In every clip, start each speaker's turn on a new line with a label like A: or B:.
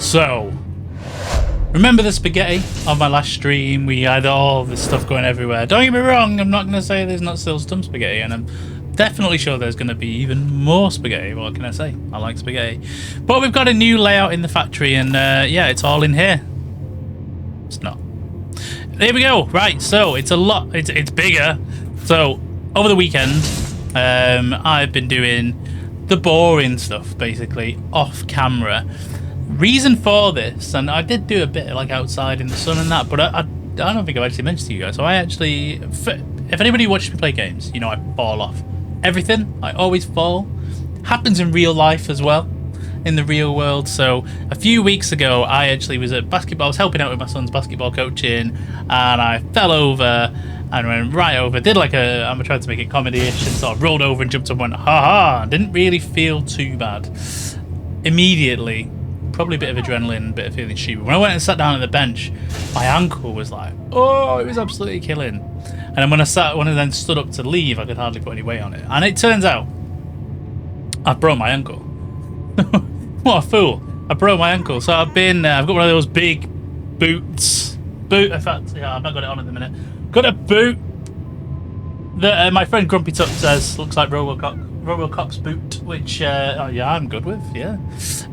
A: So, remember the spaghetti on my last stream? We had all this stuff going everywhere. Don't get me wrong, I'm not going to say there's not still some spaghetti, and I'm definitely sure there's going to be even more spaghetti. What can I say? I like spaghetti. But we've got a new layout in the factory, and yeah, it's all in here. It's not. There we go. Right, so it's a lot. It's bigger. So, over the weekend, I've been doing the boring stuff, basically, off camera. Reason for this, and I did do a bit like outside in the sun and that, but I don't think I've actually mentioned to you guys. So I actually, if anybody watches me play games, you know I fall off everything. I always fall. Happens in real life as well, in the real world. So a few weeks ago, I actually was at basketball. I was helping out with my son's basketball coaching, and I fell over and went right over. Did like I'm trying to make it comedy-ish, and sort of rolled over and jumped up and went, ha ha. Didn't really feel too bad. Immediately, probably a bit of adrenaline, a bit of feeling stupid. When I went and sat down at the bench, my ankle was like, oh, it was absolutely killing. And then when I then stood up to leave, I could hardly put any weight on it. And it turns out, I broke my ankle. What a fool. I broke my ankle. So I've got one of those big boots. In fact, yeah, I've not got it on at the minute. Got a boot that my friend Grumpy Tuck says looks like Robocop's boot, which oh yeah, I'm good with, yeah,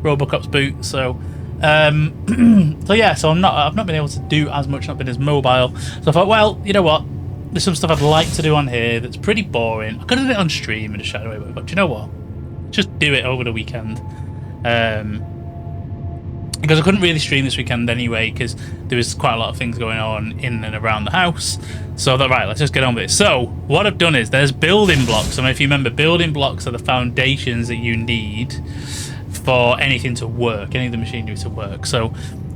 A: Robocop's boot. So so yeah, so I've not been able to do as much, not been as mobile. So I thought, well, you know what, there's some stuff I'd like to do on here that's pretty boring. I could have done it on stream and just chat away with it, but do you know what, just do it over the weekend. Because I couldn't really stream this weekend anyway, because there was quite a lot of things going on in and around the house. So I thought, right, let's just get on with it. So what I've done is there's building blocks. I mean, if you remember, building blocks are the foundations that you need for anything to work, any of the machinery to work. So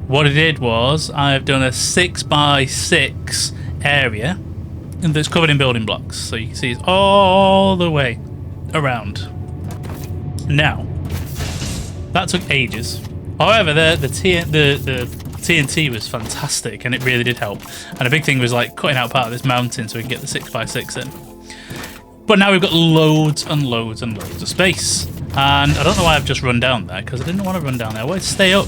A: what I did was I've done a 6x6 area that's covered in building blocks. So you can see it's all the way around. Now, that took ages. However, the TNT was fantastic, and it really did help. And a big thing was like cutting out part of this mountain so we can get the 6x6 in. But now we've got loads and loads and loads of space. And I don't know why I've just run down there, because I didn't want to run down there. I wanted to stay up.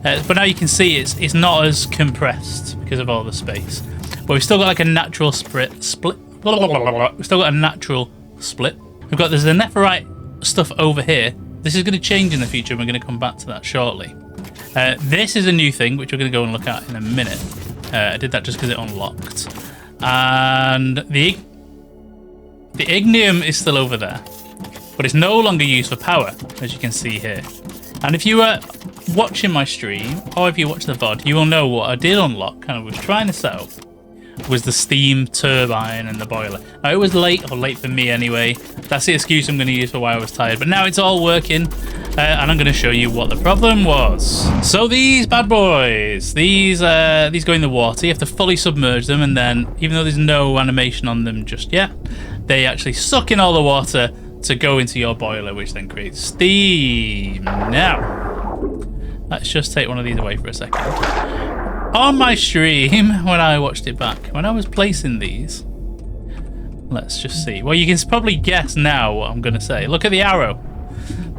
A: But now you can see it's not as compressed because of all the space. But we've still got like a natural split. We've still got a natural split. There's the nephrite stuff over here. This is going to change in the future, and we're going to come back to that shortly. This is a new thing, which we're going to go and look at in a minute. I did that just because it unlocked. And the ignium is still over there, but it's no longer used for power, as you can see here. And if you were watching my stream, or if you watch the VOD, you will know what I did unlock, and I was trying to set up, was the steam turbine and the boiler. Now, it was late for me anyway. That's the excuse I'm going to use for why I was tired. But now it's all working, and I'm going to show you what the problem was. So these bad boys, these go in the water. You have to fully submerge them, and then, even though there's no animation on them just yet, they actually suck in all the water to go into your boiler, which then creates steam. Now, let's just take one of these away for a second. On my stream, when I watched it back, when I was placing these, let's just see. Well, you can probably guess now what I'm going to say. Look at the arrow.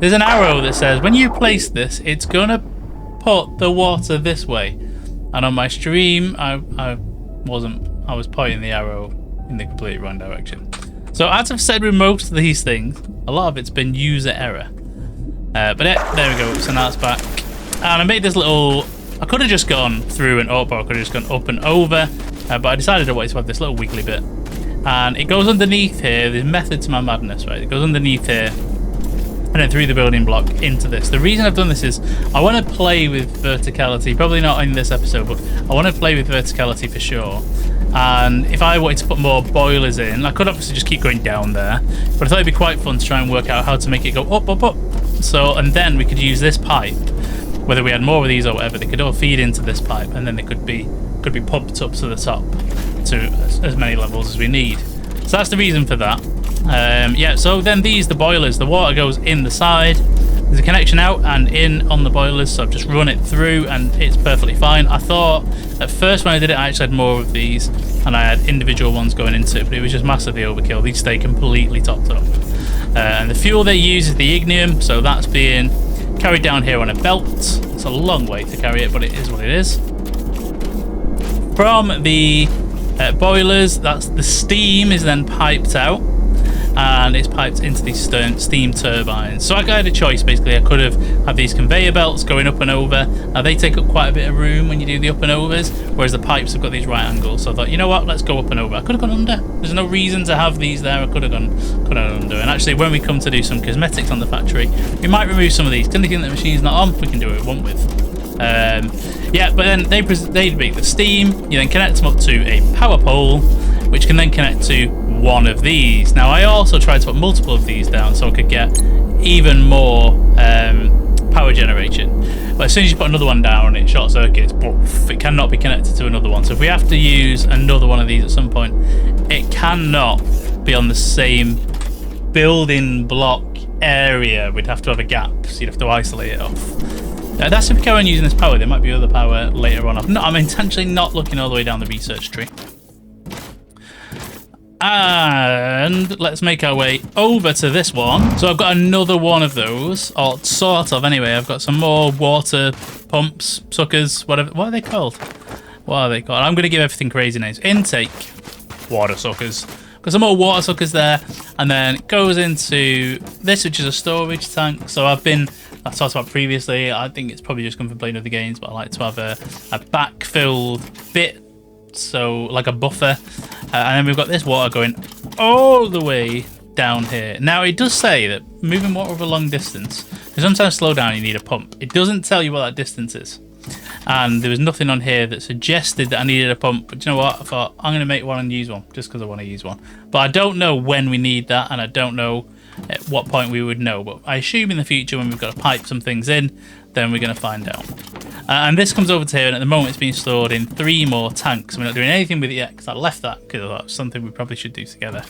A: There's an arrow that says, when you place this, it's going to put the water this way. And on my stream, I was pointing the arrow in the completely wrong direction. So as I've said with most of these things, a lot of it's been user error. But there we go. So now it's back. And I made this little... I could have just gone through and up, or I could have just gone up and over, but I decided I wanted to have this little wiggly bit. And it goes underneath here. There's method to my madness, right? It goes underneath here, and then through the building block into this. The reason I've done this is I want to play with verticality. Probably not in this episode, but I want to play with verticality for sure. And if I wanted to put more boilers in, I could obviously just keep going down there, but I thought it'd be quite fun to try and work out how to make it go up, up, up. So, and then we could use this pipe. Whether we had more of these or whatever, they could all feed into this pipe, and then they could be pumped up to the top to as many levels as we need. So that's the reason for that. Yeah, so then the boilers, the water goes in the side. There's a connection out and in on the boilers, so I've just run it through and it's perfectly fine. I thought at first when I did it, I actually had more of these and I had individual ones going into it, but it was just massively overkill. These stay completely topped up. And the fuel they use is the ignium, so that's being carried down here on a belt. It's a long way to carry it, but it is what it is. From the boilers, that's the steam is then piped out, and it's piped into these steam turbines. So I had a choice, basically. I could have had these conveyor belts going up and over. Now they take up quite a bit of room when you do the up and overs, whereas the pipes have got these right angles. So I thought, you know what, let's go up and over. I could have gone under. There's no reason to have these there. I could have gone under. And actually, when we come to do some cosmetics on the factory, we might remove some of these. Anything that the machine's not on, we can do what we want with. Yeah, but then they make the steam. You then connect them up to a power pole, which can then connect to one of these. Now, I also tried to put multiple of these down so I could get even more power generation. But as soon as you put another one down, it short circuits. Poof, it cannot be connected to another one. So if we have to use another one of these at some point, it cannot be on the same building block area. We'd have to have a gap, so you'd have to isolate it off. That's if we carry on using this power. There might be other power later on. I'm intentionally not looking all the way down the research tree. And let's make our way over to this one. So I've got another one of those, or sort of anyway. I've got some more water pumps, suckers, whatever. What are they called? I'm going to give everything crazy names. Intake water suckers. Got some more water suckers there, and then it goes into this, which is a storage tank. So I've talked about previously, I think it's probably just come from playing other games, but I like to have a backfilled bit, so like a buffer. And then we've got this water going all the way down here. Now, it does say that moving water over a long distance, because sometimes slow down, you need a pump. It doesn't tell you what that distance is. And there was nothing on here that suggested that I needed a pump. But you know what? I thought, I'm going to make one and use one, just because I want to use one. But I don't know when we need that, and I don't know at what point we would know. But I assume in the future, when we've got to pipe some things in, then we're going to find out. And this comes over to here, and at the moment it's being stored in 3 more tanks. We're not doing anything with it yet, because I left that because that's something we probably should do together.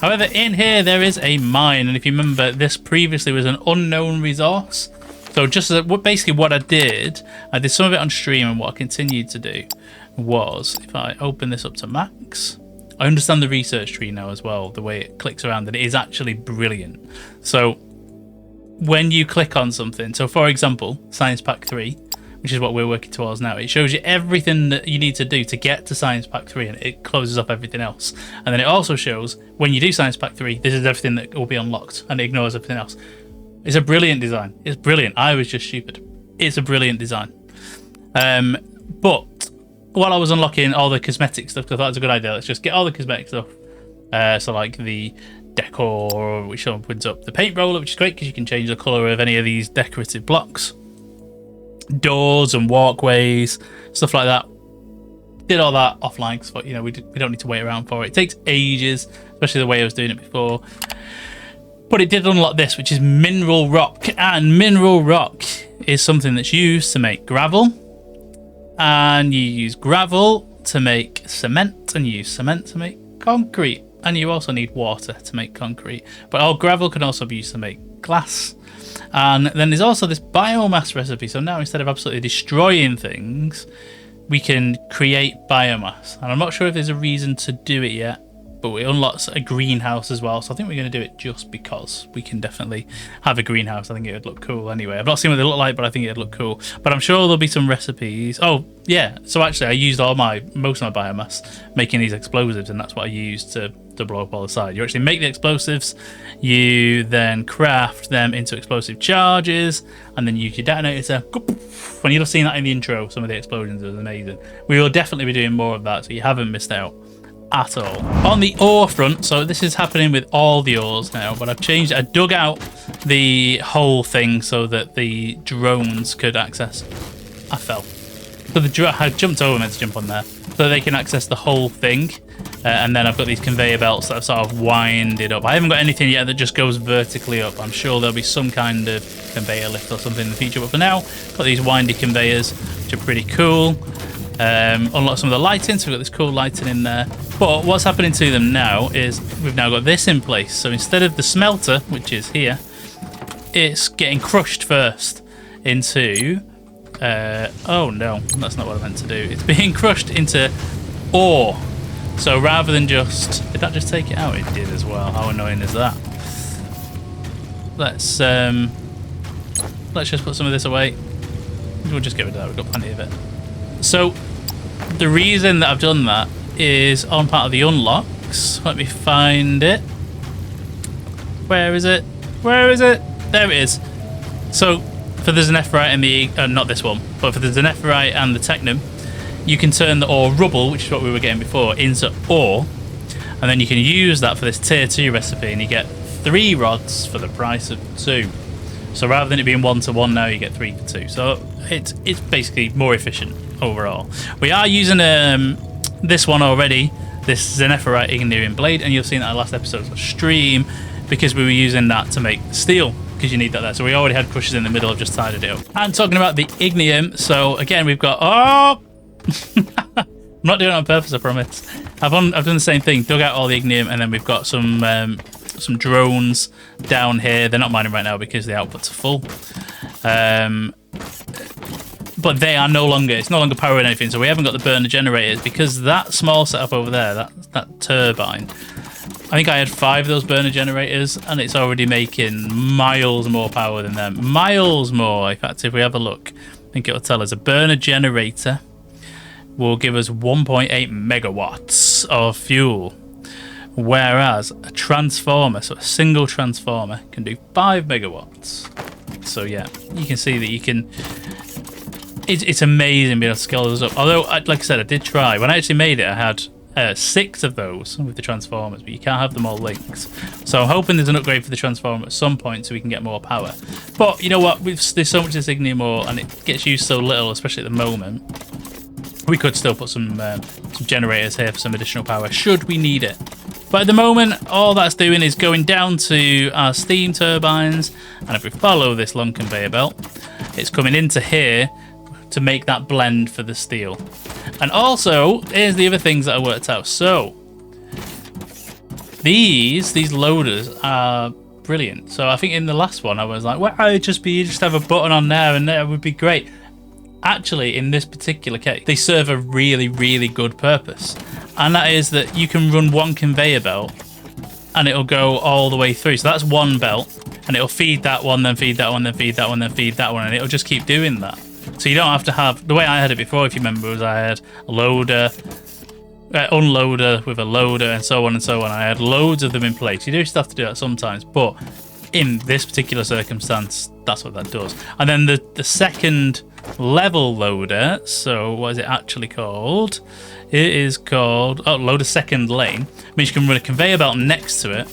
A: However, in here there is a mine, and if you remember, this previously was an unknown resource. So just basically what I did some of it on stream, and what I continued to do was, if I open this up to max, I understand the research tree now as well, the way it clicks around, and it is actually brilliant. So when you click on something, so for example, Science Pack 3, which is what we're working towards now, it shows you everything that you need to do to get to Science Pack 3, and it closes up everything else. And then it also shows, when you do Science Pack 3, this is everything that will be unlocked, and it ignores everything else. It's a brilliant design. It's brilliant. I was just stupid. It's a brilliant design. But while I was unlocking all the cosmetic stuff, because I thought it was a good idea, let's just get all the cosmetic stuff. So like the decor, which opens up the paint roller, which is great because you can change the colour of any of these decorative blocks. Doors and walkways, stuff like that. Did all that offline because we don't need to wait around for it. It takes ages, especially the way I was doing it before. But it did unlock this, which is mineral rock. And mineral rock is something that's used to make gravel. And you use gravel to make cement. And you use cement to make concrete. And you also need water to make concrete. But all gravel can also be used to make glass. And then there's also this biomass recipe. So now, instead of absolutely destroying things, we can create biomass. And I'm not sure if there's a reason to do it yet. But it unlocks a greenhouse as well, so I think we're going to do it just because we can definitely have a greenhouse. I think it would look cool anyway. I've not seen what they look like, but I think it'd look cool. But I'm sure there'll be some recipes. Oh, yeah. So actually, I used most of my biomass making these explosives, and that's what I used to blow up all the side. You actually make the explosives, you then craft them into explosive charges, and then you use your detonator. When you'll have seen that in the intro, some of the explosions, it was amazing. We will definitely be doing more of that, so you haven't missed out at all. On the ore front, so this is happening with all the ores now, but I dug out the whole thing so that the drones could access. I fell. So I jumped over, meant to jump on there, so they can access the whole thing. And then I've got these conveyor belts that have sort of winded up. I haven't got anything yet that just goes vertically up. I'm sure there'll be some kind of conveyor lift or something in the future, but for now, got these windy conveyors, which are pretty cool. Unlock some of the lighting, so we've got this cool lighting in there. But what's happening to them now is we've now got this in place. So instead of the smelter, which is here, it's getting crushed first into... oh no, that's not what I meant to do. It's being crushed into ore. So rather than just... Did that just take it out? It did as well. How annoying is that? Let's let's just put some of this away. We'll just get rid of that, we've got plenty of it. So the reason that I've done that is on part of the unlocks. Let me find it. Where is it? Where is it? There it is. So for the Zenephorite and the, not this one, but for the Zenephorite and the Technum, you can turn the ore rubble, which is what we were getting before, into ore. And then you can use that for this tier 2 recipe, and you get 3 rods for the price of 2. So rather than it being 1 to 1 now, you get 3 for 2. So it's basically more efficient overall. We are using this one already, this Zenephorite Igneous Blade, and you'll see in our last episode's stream, because we were using that to make steel, because you need that there. So we already had crushers in the middle, I've just tidied it up. And talking about the ignium, so again, we've got, oh! I'm not doing it on purpose, I promise. I've done the same thing, dug out all the ignium, and then we've got some drones down here. They're not mining right now because the outputs are full. But they are no longer, it's no longer powering anything, so we haven't got the burner generators, because that small setup over there, that turbine, I think I had 5 of those burner generators, and it's already making miles more power than them. Miles more. In fact, if we have a look, I think it'll tell us a burner generator will give us 1.8 megawatts of fuel, whereas a transformer, so a single transformer, can do 5 megawatts. So yeah, you can see that you can, it's amazing being able to scale those up. Although, like I said, I did try. When I actually made it, I had 6 of those with the transformers, but you can't have them all linked. So I'm hoping there's an upgrade for the transformer at some point so we can get more power. But you know what? There's so much this ignium ore, and it gets used so little, especially at the moment. We could still put some generators here for some additional power, should we need it. But at the moment, all that's doing is going down to our steam turbines, and if we follow this long conveyor belt, it's coming into here to make that blend for the steel. And also, here's the other things that I worked out. So, these loaders are brilliant. So I think in the last one, I was like, well, you just have a button on there and that would be great. Actually, in this particular case, they serve a really, really good purpose. And that is that you can run one conveyor belt and it'll go all the way through. So that's one belt, and it'll feed that one, then feed that one, then feed that one, then feed that one, and it'll just keep doing that. So you don't have to have, the way I had it before, if you remember, was I had a loader, unloader with a loader, and so on and so on. I had loads of them in place. You do still have to do that sometimes, but in this particular circumstance, that's what that does. And then the second level loader, so what is it actually called? It is called, loader second lane. It means you can run a conveyor belt next to it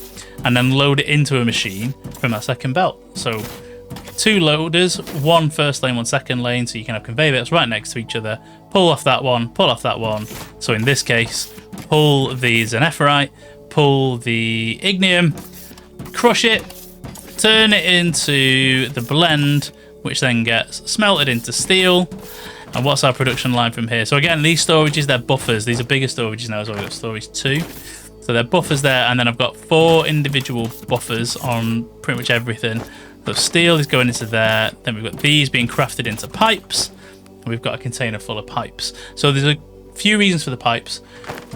A: and then load it into a machine from that second belt. So 2 loaders, 1 first lane, 1 second lane, so you can have conveyor belts right next to each other. Pull off that one, pull off that one. So in this case, pull the Zenephorite, pull the ignium, crush it, turn it into the blend, which then gets smelted into steel. And what's our production line from here? So again, these storages, they're buffers. These are bigger storages now, so we've got storage 2. So they're buffers there, and then I've got 4 individual buffers on pretty much everything. So steel is going into there, then we've got these being crafted into pipes, and we've got a container full of pipes. So there's a few reasons for the pipes.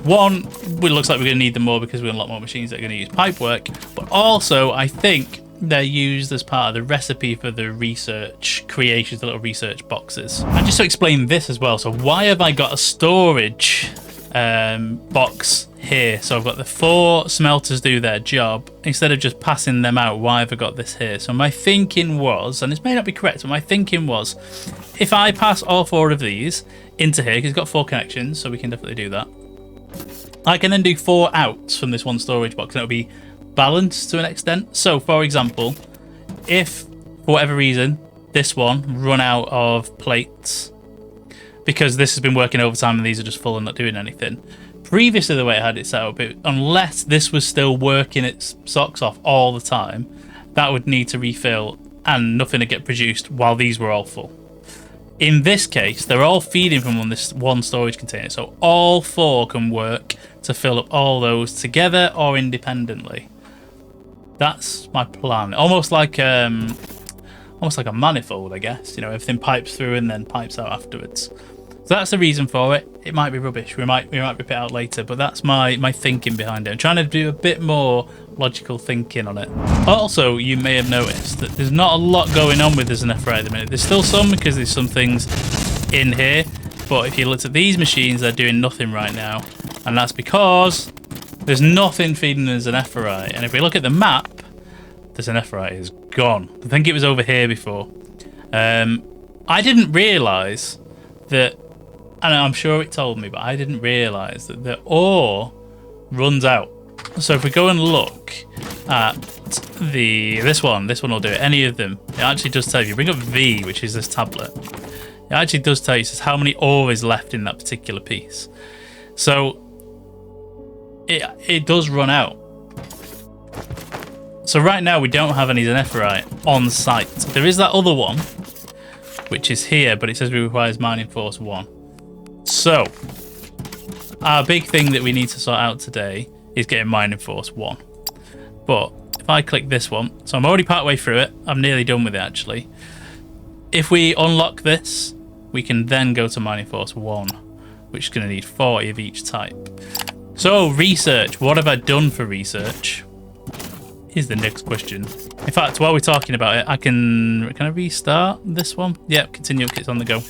A: One, it looks like we're going to need them more because we've got a lot more machines that are going to use pipe work, but also I think they're used as part of the recipe for the research creations, the little research boxes. And just to explain this as well, so why have I got a storage box here? So I've got the 4 smelters do their job. Instead of just passing them out, why have I got this here? So my thinking was, and this may not be correct, but my thinking was, if I pass all 4 of these into here, because it's got 4 connections, so we can definitely do that, I can then do 4 outs from this one storage box, and it'll be balanced to an extent. So for example, if for whatever reason this one run out of plates because this has been working overtime and these are just full and not doing anything, previously the way I had it set up, unless this was still working its socks off all the time, that would need to refill and nothing would get produced while these were all full. In this case, they're all feeding from this one storage container, so all 4 can work to fill up all those together or independently. That's my plan. Almost like a manifold, I guess. You know, everything pipes through and then pipes out afterwards. So that's the reason for it. It might be rubbish. We might rip it out later, but that's my thinking behind it. I'm trying to do a bit more logical thinking on it. Also, you may have noticed that there's not a lot going on with this Netherite at the minute. There's still some because there's some things in here, but if you looked at these machines, they're doing nothing right now, and that's because there's nothing feeding the Netherite. And if we look at the map, the Netherite is gone. I think it was over here before. I didn't realise that, and I'm sure it told me, but I didn't realise that the ore runs out. So if we go and look at this one will do it, any of them, it actually does tell you. Bring up V, which is this tablet. It actually does tell you says how many ore is left in that particular piece. So it does run out. So right now we don't have any Netherite on site. There is that other one, which is here, but it says it requires mining force 1. So our big thing that we need to sort out today is getting mining force 1. But if I click this one, so I'm already part way through it. I'm nearly done with it actually. If we unlock this, we can then go to mining force 1, which is going to need 40 of each type. So research, what have I done for research? Is the next question. In fact, while we're talking about it, can I restart this one? Yep, continue, it's on the go.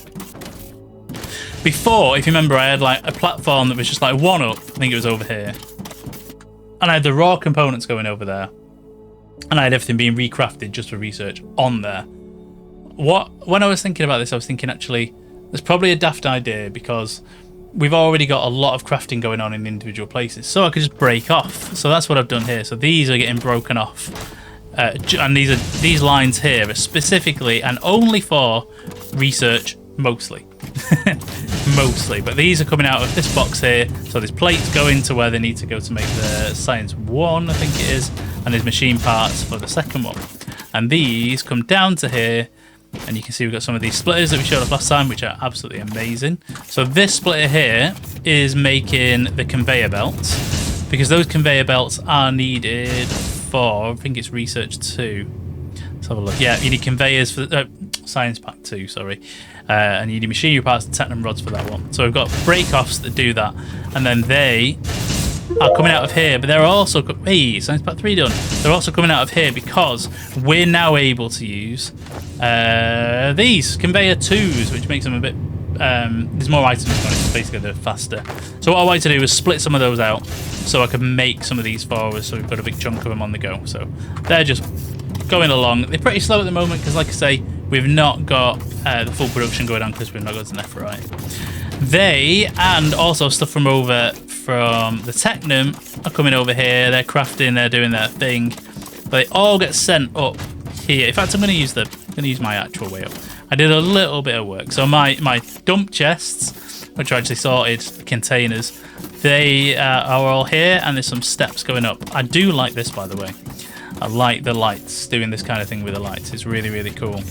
A: Before, if you remember, I had like a platform that was just like one up. I think it was over here. And I had the raw components going over there. And I had everything being recrafted just for research on there. When I was thinking about this, I was thinking actually, there's probably a daft idea because we've already got a lot of crafting going on in individual places. So I could just break off. So that's what I've done here. So these are getting broken off. And these lines here are specifically and only for research, mostly. Mostly. But these are coming out of this box here. So there's plates going to where they need to go to make the Science 1, I think it is. And there's machine parts for the second one. And these come down to here. And you can see we've got some of these splitters that we showed off last time, which are absolutely amazing. So this splitter here is making the conveyor belts, because those conveyor belts are needed for, I think it's research 2. Let's have a look. Yeah, you need conveyors for science pack 2, sorry. And you need machinery parts and technum rods for that one. So we've got break-offs that do that. And then they are coming out of here, but they're also, hey, science pack 3 done. They're also coming out of here because we're now able to use these conveyor 2s, which makes them a bit, there's more items on it, so basically they're faster. So what I wanted to do was split some of those out so I could make some of these for us, so we've got a big chunk of them on the go. So they're just going along. They're pretty slow at the moment because, like I say, we've not got the full production going on because we've not got the Netherite. They, and also stuff from the Technum, are coming over here. They're crafting, they're doing their thing. They all get sent up here. In fact, I'm going to use my actual way up. I did a little bit of work. So my dump chests, which are actually sorted containers, they are all here, and there's some steps going up. I do like this, by the way. I like the lights, doing this kind of thing with the lights. It's really, really cool.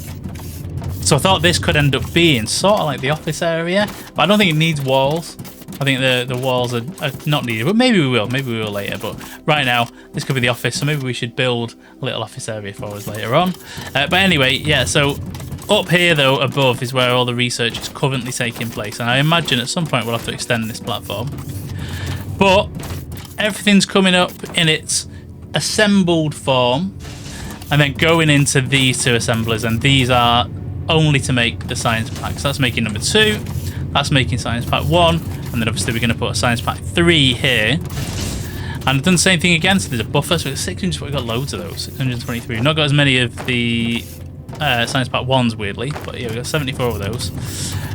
A: So I thought this could end up being sort of like the office area, but I don't think it needs walls. I think the walls are not needed, but maybe we will later. But right now, this could be the office, so maybe we should build a little office area for us later on. But anyway, yeah, so up here, though, above is where all the research is currently taking place, and I imagine at some point we'll have to extend this platform. But everything's coming up in its assembled form, and then going into these two assemblers, and these are only to make the science packs. That's making number 2, that's making science pack 1, and then obviously we're going to put a science pack 3 here. And I've done the same thing again, so there's a buffer, so it's 600, we've got loads of those, 623. We've not got as many of the science pack 1s, weirdly, but yeah, we've got 74 of those.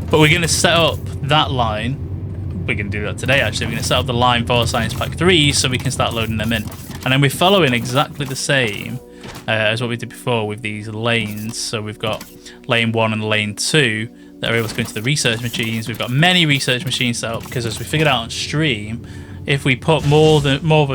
A: But we're going to set up that line, we're going to do that today actually, we're going to set up the line for science pack 3 so we can start loading them in. And then we're following exactly the same as what we did before with these lanes. So we've got lane 1 and lane 2 that are able to go into the research machines. We've got many research machines set up because, as we figured out on stream, if we put more of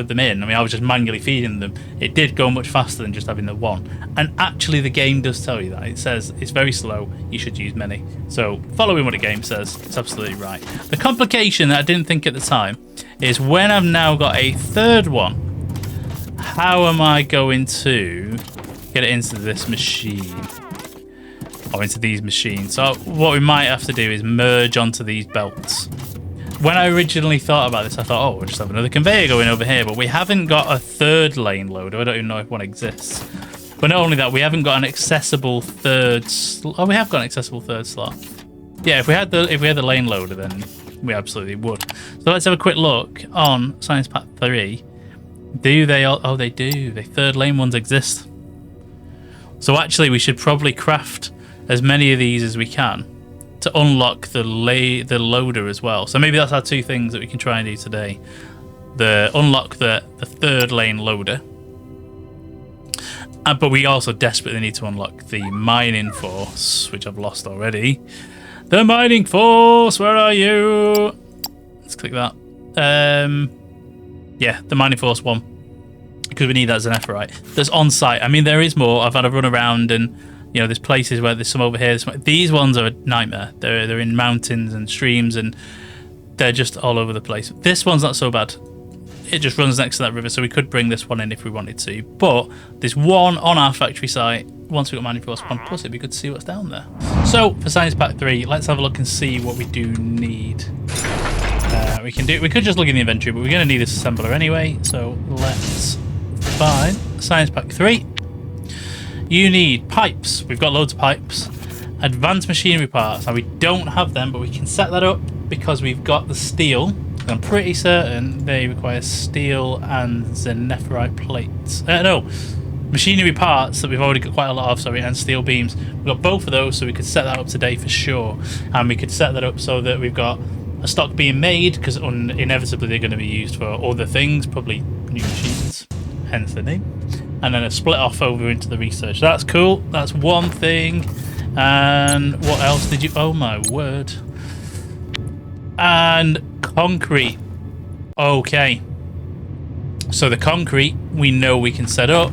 A: them in, I mean, I was just manually feeding them, it did go much faster than just having the one. And actually the game does tell you that. It says it's very slow, you should use many. So following what the game says, it's absolutely right. The complication that I didn't think at the time is when I've now got a third one, how am I going to get it into this machine? or into these machines. So what we might have to do is merge onto these belts. When I originally thought about this, I thought, oh, we'll just have another conveyor going over here, but we haven't got a third lane loader. I don't even know if one exists. But not only that, we haven't got an accessible third oh, we have got an accessible third slot. Yeah, if we had the lane loader, then we absolutely would. So let's have a quick look on Science Pack 3. Do they all? Oh, they do. The third lane ones exist. So actually, we should probably craft as many of these as we can to unlock the loader as well. So maybe that's our two things that we can try and do today. Unlock the third lane loader. But we also desperately need to unlock the mining force, which I've lost already. The mining force, where are you? Let's click that. Yeah, the mining force one. Because we need that as an Netherite. That's on site. I mean, there is more. I've had a run around and, you know, there's places where there's some over here. These ones are a nightmare. They're in mountains and streams and they're just all over the place. This one's not so bad. It just runs next to that river, so we could bring this one in if we wanted to. But there's one on our factory site. Once we've got mining force 1, plus it'd be good to see what's down there. So for Science Pack 3, let's have a look and see what we do need. We could just look in the inventory, but we're going to need this assembler anyway. So let's find Science Pack 3. You need pipes. We've got loads of pipes. Advanced machinery parts. Now we don't have them, but we can set that up because we've got the steel. I'm pretty certain they require steel and netherite plates. No, machinery parts that we've already got quite a lot of, sorry, and steel beams. We've got both of those, so we could set that up today for sure. And we could set that up so that we've got a stock being made, because inevitably they're going to be used for other things, probably new machines, hence the name. And then a split off over into the research. That's cool. That's one thing. And what else did you... Oh my word. And concrete. Okay. So the concrete we know we can set up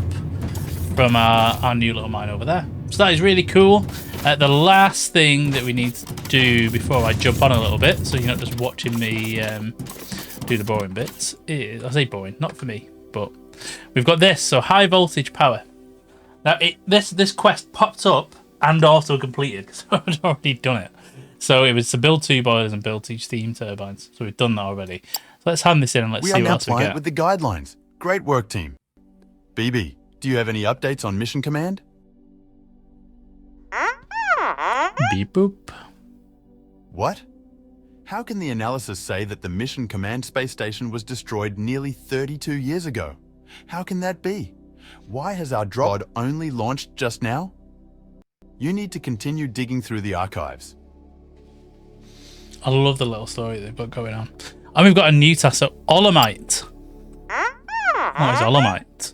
A: from our new little mine over there. So that is really cool. The last thing that we need to do before I jump on a little bit, so you're not just watching me do the boring bits, is... I say boring, not for me, but we've got this. So high voltage power. Now this quest popped up and also completed, so I'd already done it. So it was to build 2 boilers and build 2 steam turbines. So we've done that already. So let's hand this in and let's see what else we get.
B: We are now pliant with the guidelines. Great work, team. BB, do you have any updates on mission command?
A: Beep boop.
B: What? How can the analysis say that the mission command space station was destroyed nearly 32 years ago? How can that be? Why has our drop pod only launched just now? You need to continue digging through the archives.
A: I love the little story they've got going on. And we've got a new task, so Olamite. What is Olamite?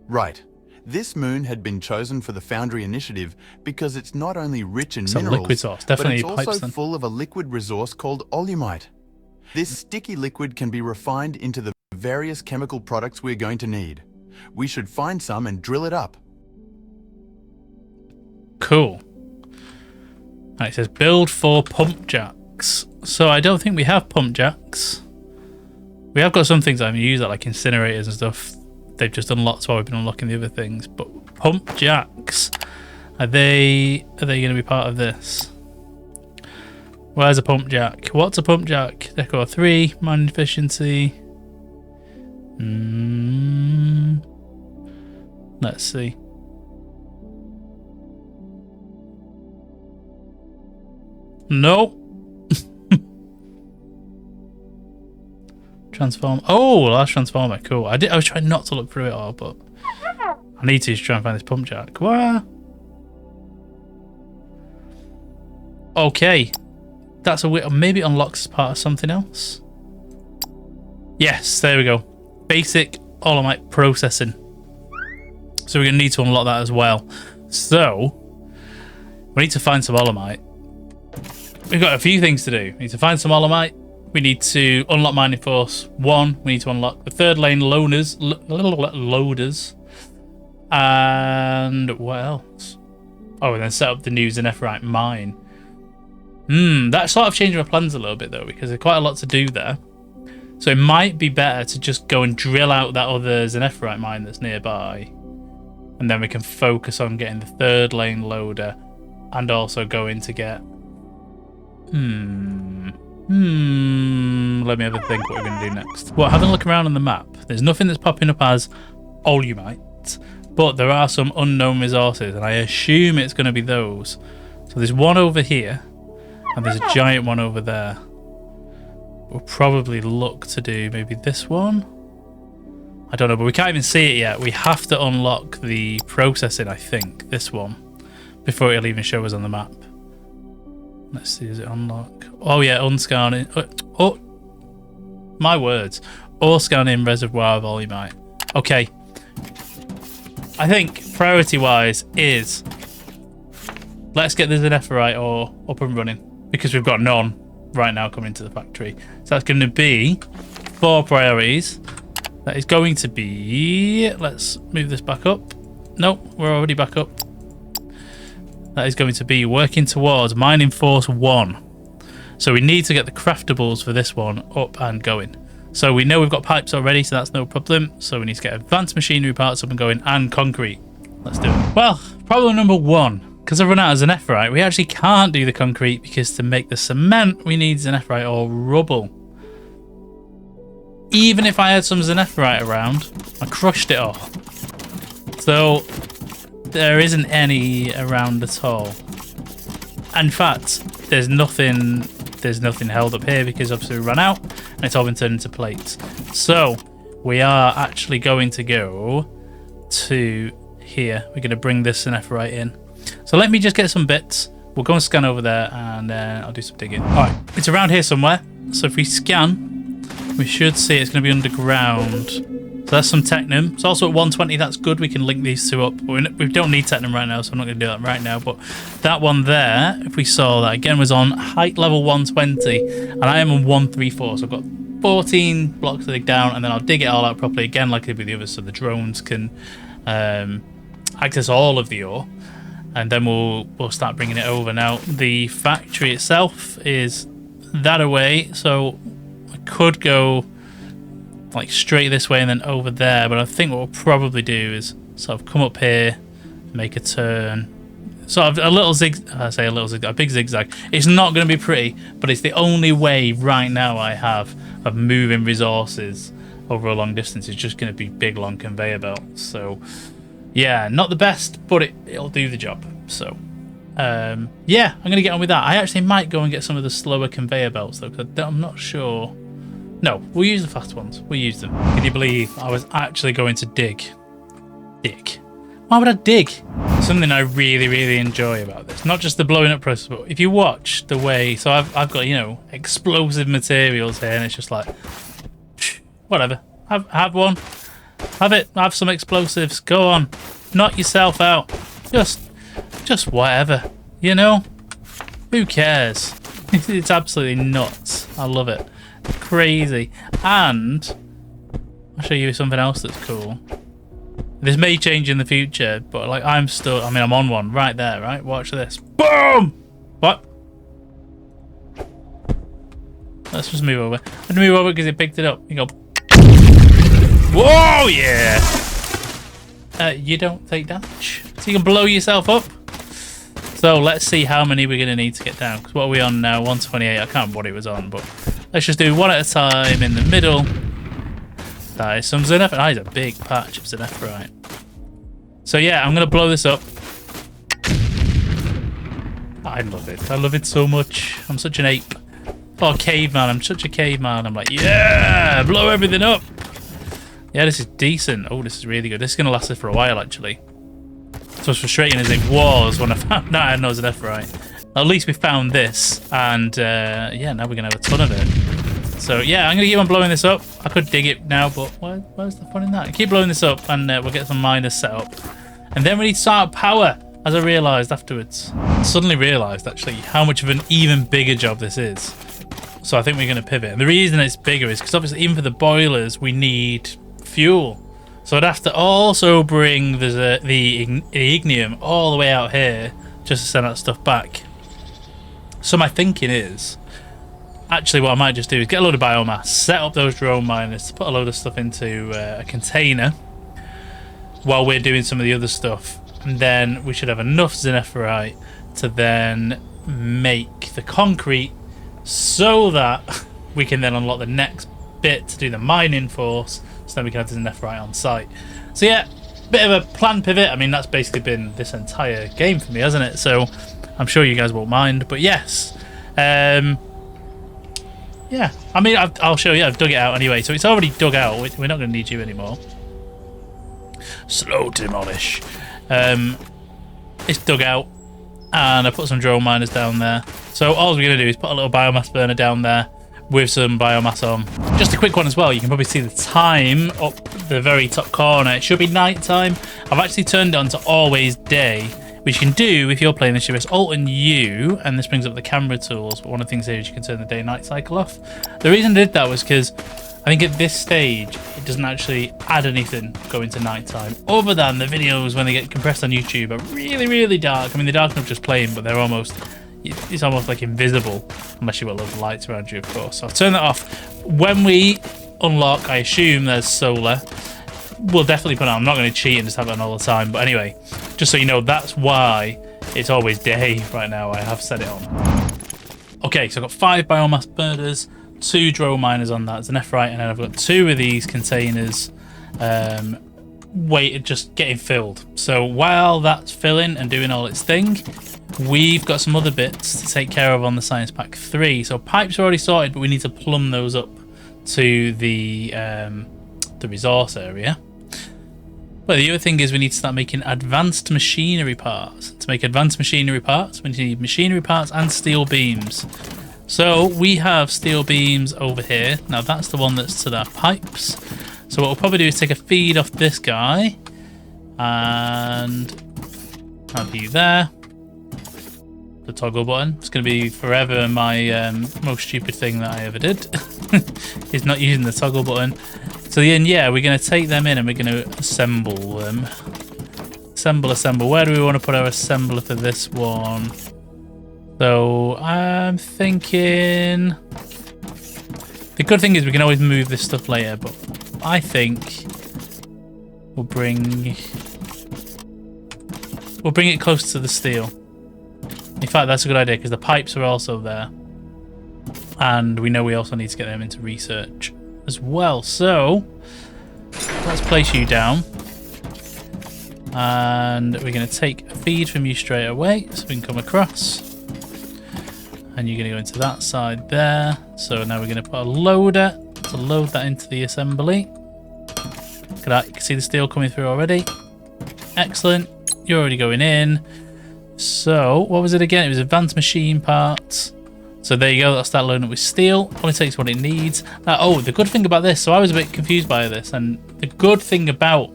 B: Right. This moon had been chosen for the Foundry initiative because it's not only rich in
A: It's a
B: minerals,
A: liquid source. Definitely
B: but it's also
A: pipes,
B: full of a liquid resource called Olumite. This sticky liquid can be refined into the various chemical products we're going to need. We should find some and drill it up.
A: Cool. And it says build 4 pump jacks. So I don't think we have pump jacks. We have got some things I haven't used, like incinerators and stuff. They've just unlocked while we've been unlocking the other things. But pump jacks, are they going to be part of this? Where's a pump jack? What's a pump jack? Decor 3, mining efficiency. Let's see. No. Transform. Oh, last transformer. Cool. I was trying not to look through it all, but I need to try and find this pump jack. What? Okay. That's a weird. Maybe it unlocks as part of something else. Yes, there we go. Basic Olamite processing. So we're going to need to unlock that as well. So we need to find some Olamite. We've got a few things to do. We need to find some Olamite. We need to unlock mining force 1. We need to unlock the third lane loaders. And what else? Oh, and then set up the new netherite mine. That sort of changed my plans a little bit though, because there's quite a lot to do there. So it might be better to just go and drill out that other netherite mine that's nearby. And then we can focus on getting the third lane loader and also going to get... Let me have a think what we're going to do next. Well, having a look around on the map, there's nothing that's popping up as Olumite, but there are some unknown resources, and I assume it's going to be those. So there's one over here, and there's a giant one over there. We'll probably look to do maybe this one. I don't know, but we can't even see it yet. We have to unlock the processing, I think, this one, before it'll even show us on the map. Let's see, does it unlock? Oh yeah, unscanning. Oh, my words. Ore scanning reservoir volumite. Okay. I think priority-wise is let's get the Zenephorite ore up and running, because we've got none right now coming to the factory. So that's going to be 4 priorities. That is going to be... Let's move this back up. Nope, we're already back up. That is going to be working towards Mining Force 1. So we need to get the craftables for this one up and going. So we know we've got pipes already, so that's no problem. So we need to get advanced machinery parts up and going, and concrete. Let's do it. Well, problem number 1. Because I've run out of Zenephorite, we actually can't do the concrete, because to make the cement, we need Zenephorite or rubble. Even if I had some Zenephorite around, I crushed it all. So there isn't any around at all. In fact, there's nothing held up here, because obviously we ran out and it's all been turned into plates. So we are actually going to go to here. We're going to bring this Zenephorite in. So let me just get some bits. We'll go and scan over there, and then I'll do some digging. All right, it's around here somewhere. So if we scan, we should see it's going to be underground. So that's some Technum. It's also at 120. That's good. We can link these two up. We don't need Technum right now, so I'm not going to do that right now. But that one there, if we saw that, again, was on height level 120. And I am on 134. So I've got 14 blocks to dig down. And then I'll dig it all out properly, again, like I did with the others. So the drones can access all of the ore. And then we'll start bringing it over. Now, the factory itself is that away. So I could go like straight this way and then over there, but I think what we'll probably do is sort of come up here, make a turn, sort of a little zig. I say a little zigzag, a big zigzag. It's not going to be pretty, but it's the only way right now I have of moving resources over a long distance. It's just going to be big long conveyor belts. So yeah, not the best, but it'll do the job. So yeah, I'm going to get on with that. I actually might go and get some of the slower conveyor belts though, because I'm not sure. No, we'll use the fast ones. We'll use them. Can you believe I was actually going to dig? Why would I dig? Something I really, really enjoy about this. Not just the blowing up process, but if you watch the way... So I've got, you know, explosive materials here, and it's just like... Whatever. Have one. Have it. Have some explosives. Go on. Knock yourself out. Just whatever. You know? Who cares? It's absolutely nuts. I love it. Crazy. And I'll show you something else that's cool. This may change in the future, but like I'm on one right there, right? Watch this. Boom! What? Let's just move over. I'm gonna move over because it picked it up. You go. Whoa, yeah! You don't take damage. So you can blow yourself up. So let's see how many we're gonna need to get down. Because what are we on now? 128. I can't remember what it was on, but let's just do one at a time in the middle. That is some Zenephorite. That is a big patch of Zenephorite. So yeah, I'm going to blow this up. I love it. I love it so much. I'm such an ape. Oh, caveman. I'm such a caveman. I'm like, yeah, blow everything up. Yeah, this is decent. Oh, this is really good. This is going to last us for a while, actually. So as frustrating as it was when I found out I had no Zenephorite. At least we found this. And yeah, now we're going to have a ton of it. So yeah, I'm going to keep on blowing this up. I could dig it now, but where's the fun in that? Keep blowing this up and we'll get some miners set up. And then we need to start power, as I realised afterwards. I suddenly realised, actually, how much of an even bigger job this is. So I think we're going to pivot. And the reason it's bigger is because obviously even for the boilers, we need fuel. So I'd have to also bring the ignium all the way out here just to send that stuff back. So my thinking is... Actually, what I might just do is get a load of biomass, set up those drone miners, put a load of stuff into a container while we're doing some of the other stuff. And then we should have enough Zenephorite to then make the concrete so that we can then unlock the next bit to do the mining force, so then we can have the nephrite on site. So yeah, bit of a plan pivot. I mean, that's basically been this entire game for me, hasn't it? So I'm sure you guys won't mind. But yes, yeah, I mean, I'll show you. I've dug it out anyway, so it's already dug out. We're not going to need you anymore. Slow demolish. It's dug out, and I put some drone miners down there. So all we're going to do is put a little biomass burner down there with some biomass on. Just a quick one as well. You can probably see the time up the very top corner. It should be night time. I've actually turned it on to always day, which you can do if you're playing this. You press Alt and U, and this brings up the camera tools. But one of the things here is you can turn the day-night cycle off. The reason I did that was because I think at this stage it doesn't actually add anything going to nighttime, other than the videos when they get compressed on YouTube are really, really dark. I mean, they're dark enough just playing, but they're almost, it's almost like invisible unless you've got loads of lights around you, of course. So I've turned that off. When we unlock, I assume there's solar. We'll definitely put it on. I'm not going to cheat and just have it on all the time. But anyway, just so you know, that's why it's always day right now. I have set it on. Okay, so I've got 5 biomass burners, 2 drone miners on that. It's an nephrite, and then I've got 2 of these containers just getting filled. So while that's filling and doing all its thing, we've got some other bits to take care of on the Science Pack 3. So pipes are already sorted, but we need to plumb those up to the resource area. But the other thing is we need to start making advanced machinery parts. To make advanced machinery parts, we need machinery parts and steel beams. So we have steel beams over here. Now that's the one that's to our pipes. So what we'll probably do is take a feed off this guy and have you there. The toggle button. It's going to be forever my most stupid thing that I ever did. Is not using the toggle button. So then, yeah, we're going to take them in and we're going to assemble them. Assemble. Where do we want to put our assembler for this one? So I'm thinking the good thing is we can always move this stuff later, but I think we'll bring it close to the steel. In fact, that's a good idea because the pipes are also there, and we know we also need to get them into research as well. So let's place you down, and we're going to take a feed from you straight away so we can come across, and you're going to go into that side there. So now we're going to put a loader to load that into the assembly. Look at that, you can see the steel coming through already. Excellent, you're already going in. So what was it again? It was advanced machine parts. So there you go, that'll start loading up with steel. Only takes what it needs. Oh, the good thing about this, so I was a bit confused by this, and the good thing about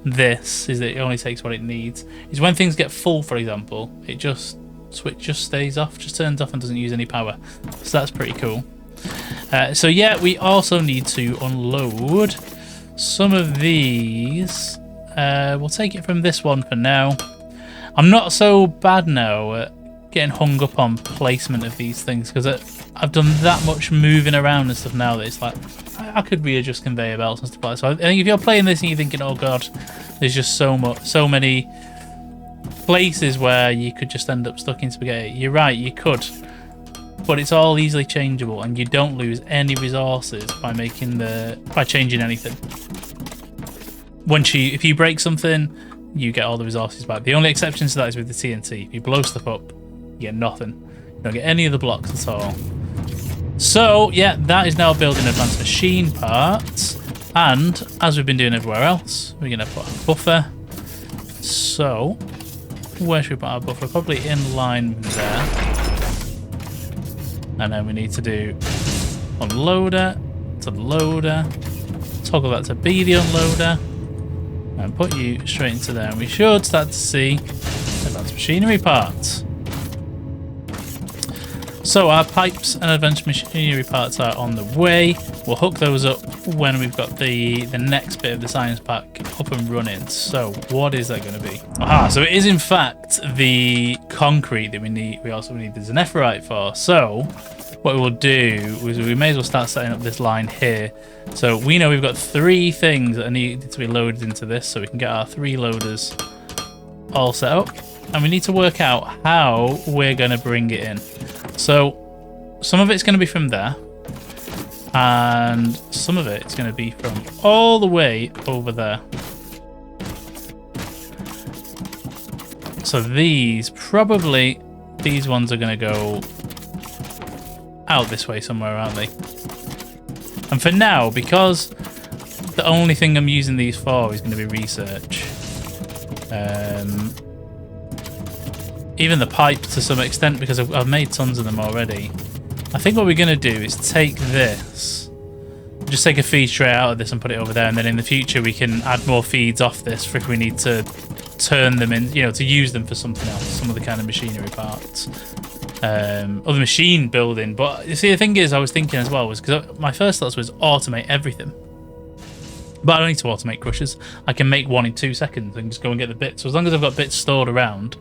A: this is that it only takes what it needs. Is when things get full, for example, it just stays off, just turns off and doesn't use any power. So that's pretty cool. So yeah, we also need to unload some of these. We'll take it from this one for now. I'm not so bad now at getting hung up on placement of these things because I've done that much moving around and stuff now that it's like I could readjust conveyor belts and stuff like that. So I think if you're playing this and you're thinking, oh god, there's just so many places where you could just end up stuck in spaghetti, you're right, you could, but it's all easily changeable and you don't lose any resources by changing anything. If you break something, you get all the resources back. The only exception to that is with the TNT. If you blow stuff up, you get nothing. You don't get any of the blocks at all. So yeah, that is now building advanced machine parts, and as we've been doing everywhere else, we're going to put a buffer. So where should we put our buffer? Probably in line there. And then we need to do unloader to loader, toggle that to be the unloader, and put you straight into there, and we should start to see advanced machinery parts. So our pipes and advanced machinery parts are on the way. We'll hook those up when we've got the next bit of the science pack up and running. So what is that going to be? Aha, so it is in fact the concrete that we need. We also need the nephrite for. So what we will do is we may as well start setting up this line here. So we know we've got 3 things that need to be loaded into this, so we can get our 3 loaders all set up. and we need to work out how we're going to bring it in. So some of it's going to be from there, and some of it's going to be from all the way over there. So these ones are going to go out this way somewhere, aren't they? And for now, because the only thing I'm using these for is going to be research. Even the pipes to some extent, because I've made tons of them already. I think what we're going to do is take this, just take a feed tray out of this and put it over there, and then in the future we can add more feeds off this for if we need to turn them in, you know, to use them for something else, some other kind of machinery parts. Other machine building. But you see, the thing is, I was thinking as well, was because my first thoughts was automate everything. But I don't need to automate crushers. I can make one in 2 seconds and just go and get the bits. So as long as I've got bits stored around,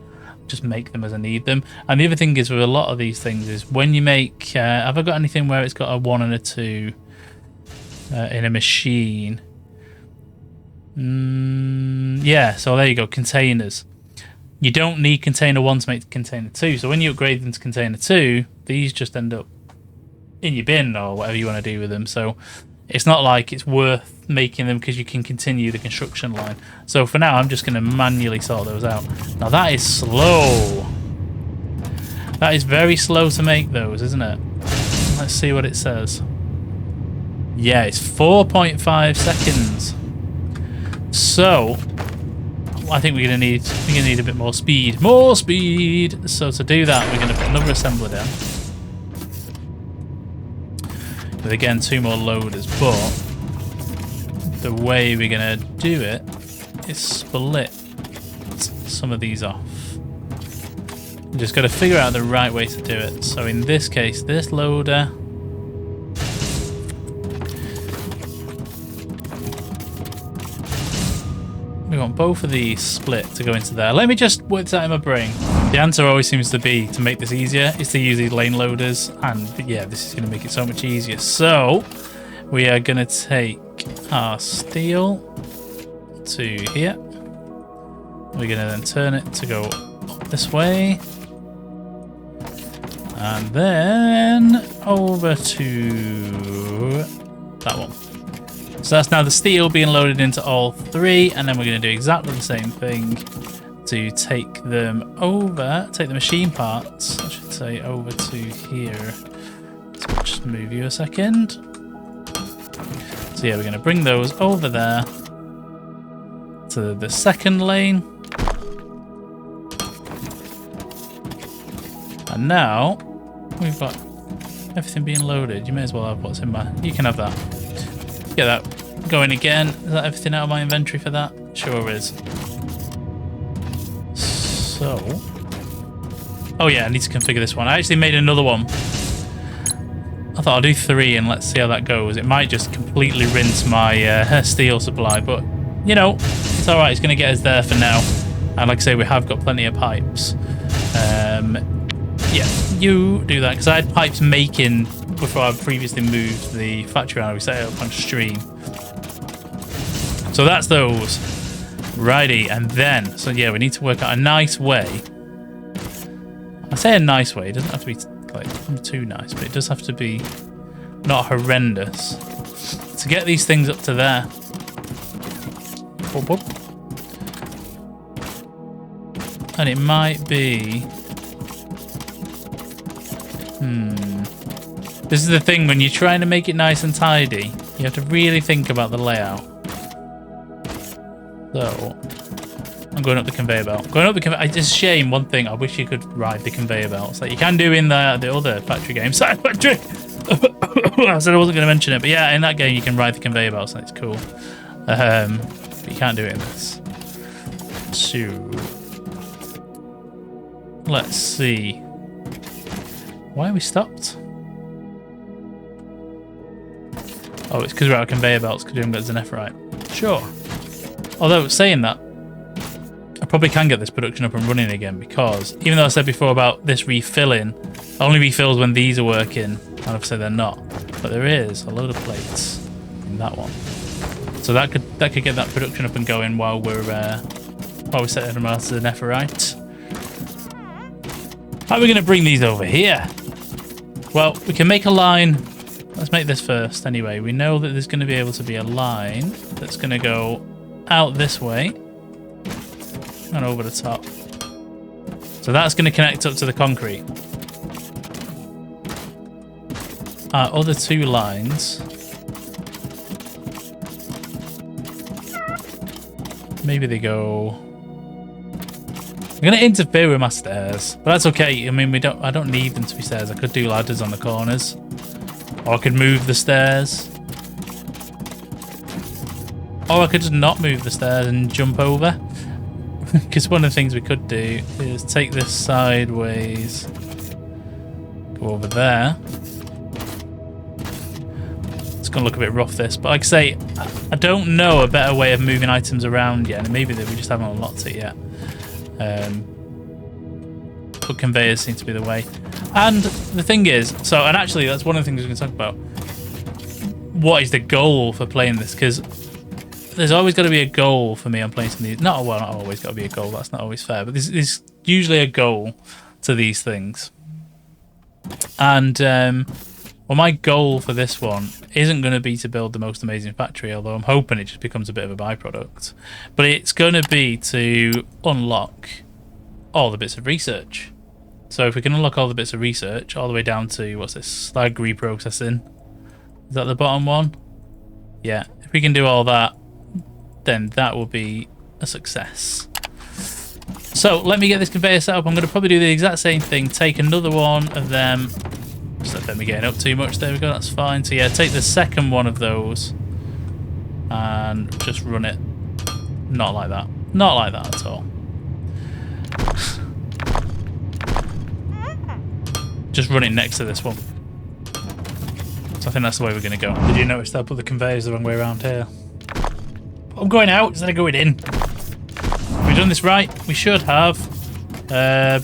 A: just make them as I need them. And the other thing is with a lot of these things is when you make, have I got anything where it's got a 1 and a 2 in a machine? Yeah, so there you go, containers. You don't need container 1 to make container 2. So when you upgrade them to container 2, these just end up in your bin or whatever you want to do with them. So it's not like it's worth making them because you can continue the construction line. So for now, I'm just going to manually sort those out. Now that is slow. That is very slow to make those, isn't it? Let's see what it says. Yeah, it's 4.5 seconds. So I think we're gonna need a bit more speed. More speed! So to do that, we're gonna put another assembler down. With again 2 more loaders, but the way we're gonna do it is split some of these off. You just gotta figure out the right way to do it. So in this case, this loader, we want both of these split to go into there. Let me just work this out in my brain. The answer always seems to be, to make this easier, is to use these lane loaders. And yeah, this is going to make it so much easier. So we are going to take our steel to here. We're going to then turn it to go up this way. And then over to that one. So that's now the steel being loaded into all 3, and then we're going to do exactly the same thing to take them over, take the machine parts, I should say, over to here. So I'll just move you a second. So yeah, we're going to bring those over there to the second lane. And now we've got everything being loaded. You may as well have what's in my... You can have that. Get that going again. Is that everything out of my inventory for that? Sure is. So... Oh yeah, I need to configure this one. I actually made another one. I thought I'll do 3 and let's see how that goes. It might just completely rinse my steel supply, but, you know, it's alright. It's going to get us there for now. And like I say, we have got plenty of pipes. Yeah, you do that, because I had pipes making before I previously moved the factory around. We set it up on stream. So that's those. Righty, and then, so yeah, we need to work out a nice way. I say a nice way, it doesn't have to be like too nice, but it does have to be not horrendous to get these things up to there. Whoop, whoop. And it might be... This is the thing, when you're trying to make it nice and tidy, you have to really think about the layout. So, I'm going up the conveyor belt. Going up the conveyor... It's a shame, one thing, I wish you could ride the conveyor belts. Like you can do in the other factory game. Side factory! I said I wasn't going to mention it, but yeah, in that game you can ride the conveyor belts and it's cool. But you can't do it in this. So, let's see. Why are we stopped? Oh, it's because we're out of conveyor belts because we haven't got Zenephorite. Sure. Although, saying that, I probably can get this production up and running again, because even though I said before about this refilling, it only refills when these are working, and obviously they're not. But there is a load of plates in that one. So that could get that production up and going while we're setting them out to Zenephorite. How are we going to bring these over here? Well, we can make a line. Let's make this first anyway. We know that there's going to be able to be a line that's going to go out this way and over the top. So that's going to connect up to the concrete. Our other two lines, maybe they go. I'm going to interfere with my stairs, but that's okay. I mean, I don't need them to be stairs. I could do ladders on the corners, or I could move the stairs, or I could just not move the stairs and jump over. Because one of the things we could do is take this sideways, go over there. It's going to look a bit rough, this, but like I say, I don't know a better way of moving items around yet, and maybe that we just haven't unlocked it yet. But conveyors seem to be the way. And the thing is, and actually that's one of the things we're going to talk about. What is the goal for playing this? Because there's always got to be a goal for me on playing some of these. Not always got to be a goal. That's not always fair. But there's usually a goal to these things. And well, my goal for this one isn't going to be to build the most amazing factory, although I'm hoping it just becomes a bit of a byproduct. But it's going to be to unlock all the bits of research. So if we can unlock all the bits of research, all the way down to, what's this, slag reprocessing. Is that the bottom one? Yeah. If we can do all that, then that will be a success. So let me get this conveyor set up. I'm going to probably do the exact same thing. Take another one of them. Just let me getting up too much. There we go. That's fine. So yeah, take the second one of those and just run it. Not like that. Not like that at all. Just run it next to this one. So I think that's the way we're going to go. Did you notice that I put the conveyors the wrong way around here? I'm going out instead of going in. Have we done this right? We should have.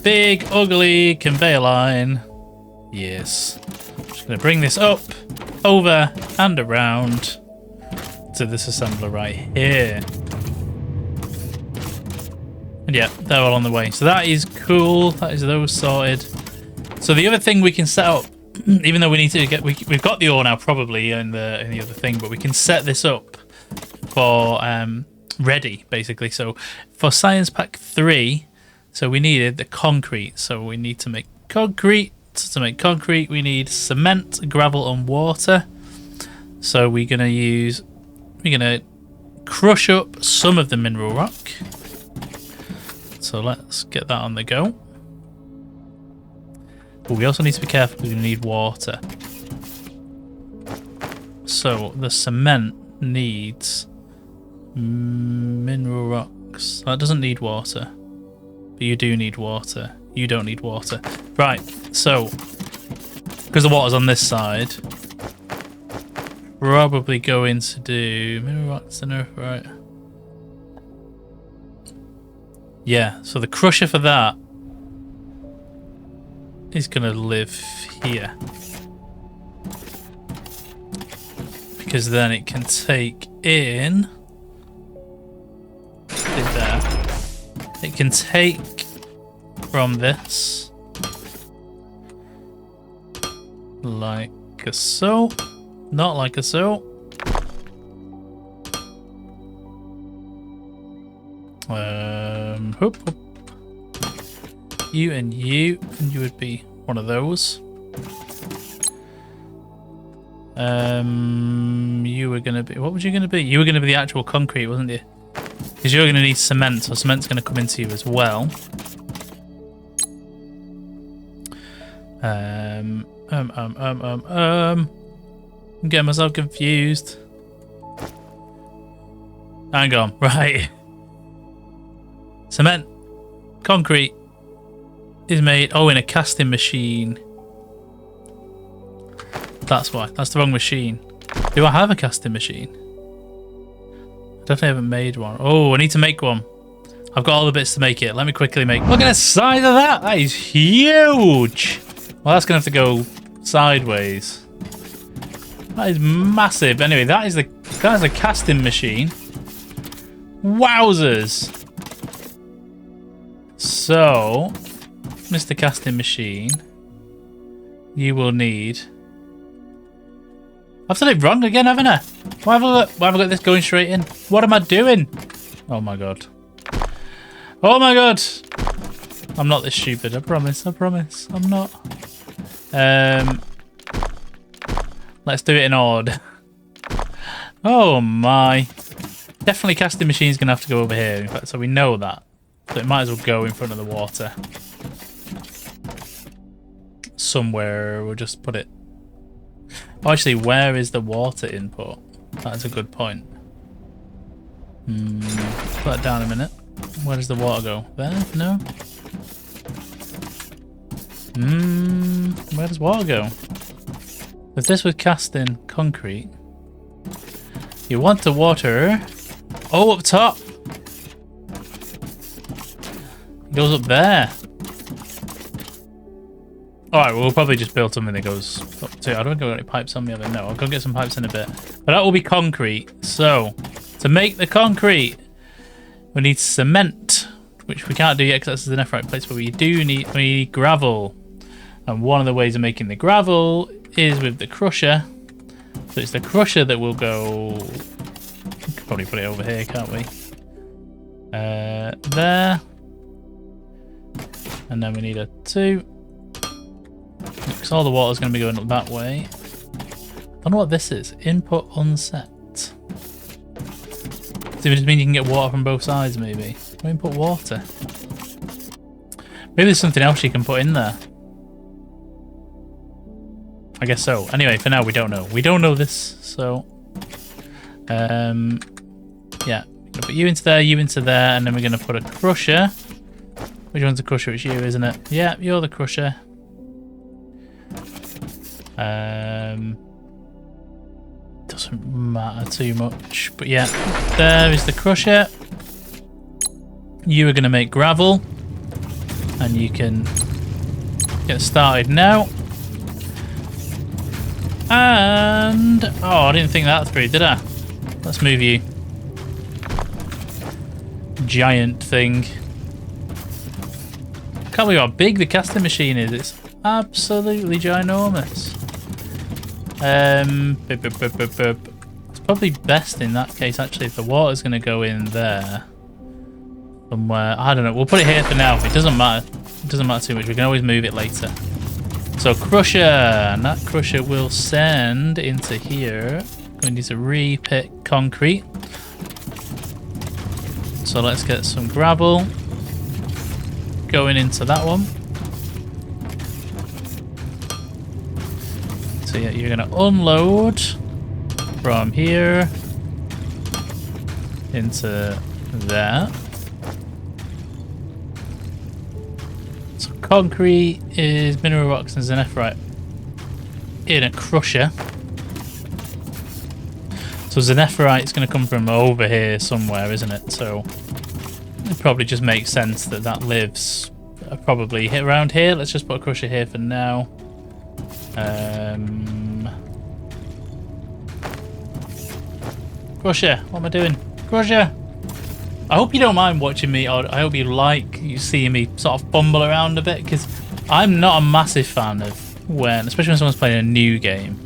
A: Big, ugly conveyor line. Yes. Just going to bring this up, over, and around to this assembler right here. And yeah, they're all on the way. So that is cool. That is those sorted. So the other thing we can set up, even though we need to get, we've got the ore now probably in the other thing, but we can set this up for ready basically. So for Science Pack 3, so we needed the concrete. So we need to make concrete. To make concrete, we need cement, gravel, and water. So we're gonna crush up some of the mineral rock. So let's get that on the go. But we also need to be careful because we need water. So the cement needs mineral rocks. That doesn't need water. But you do need water. You don't need water. Right, so because the water's on this side, probably going to do mineral rocks enough, right? Yeah, so the crusher for that is going to live here. Because then it can take in... there. It can take from this. Like so. Not like so. Hoop, hoop. You and you would be one of those. You were gonna be, what was you gonna be? You were gonna be the actual concrete, wasn't you? Because you're gonna need cement, so cement's gonna come into you as well. I'm getting myself confused. Hang on, right. Cement, concrete is made, in a casting machine. That's why. That's the wrong machine. Do I have a casting machine? I definitely haven't made one. Oh, I need to make one. I've got all the bits to make it. Let me quickly make. Look at the size of that. That is huge. Well, that's going to have to go sideways. That is massive. Anyway, that is a casting machine. Wowzers. So, Mr. Casting Machine, you will need... I've done it wrong again, haven't I? Why have I got this going straight in? What am I doing? Oh my god. Oh my god! I'm not this stupid, I promise, I'm not. Let's do it in odd. Oh my. Definitely casting machine's gonna have to go over here, in fact, so we know that. So it might as well go in front of the water. Somewhere, we'll just put it. Oh, actually, where is the water input? That's a good point. Put that down a minute. Where does the water go? There? No? Where does water go? If this was cast in concrete, you want the water... Oh, up top! It goes up there. Alright, we'll probably just build something that goes up to... I don't think I've got any pipes on me, have I? No, I'll go get some pipes in a bit. But that will be concrete. So, to make the concrete, we need cement, which we can't do yet because that's the nephrite place, but we need gravel. And one of the ways of making the gravel is with the crusher. So it's the crusher that will go... We could probably put it over here, can't we? There. And then we need a 2. Because all the water's going to be going up that way. I don't know what this is. Input unset. Does it just mean you can get water from both sides, maybe? Input water. Maybe there's something else you can put in there. I guess so. Anyway, for now we don't know. We don't know this, so... yeah. Put you into there, and then we're going to put a crusher. Which one's the crusher? It's you, isn't it? Yeah, you're the crusher. Doesn't matter too much, but yeah, there is the crusher. You are going to make gravel, and you can get started now. And oh, I didn't think that through, did I? Let's move you, giant thing. Can't believe how big the casting machine is. It's absolutely ginormous. It's probably best in that case, actually, if the water's going to go in there somewhere. I don't know. We'll put it here for now. It doesn't matter. It doesn't matter too much. We can always move it later. So crusher, and that crusher will send into here. We need to re-pick concrete. So let's get some gravel going into that one. So yeah, you're gonna unload from here into there. So concrete is mineral rocks and zanephrite in a crusher. So zanephrite is going to come from over here somewhere, isn't it? So it probably just makes sense that that lives probably around here. Let's just put a crusher here for now. Crusher, what am I doing? Crusher! I hope you don't mind watching me, or I hope you see me sort of fumble around a bit, because I'm not a massive fan of especially when someone's playing a new game,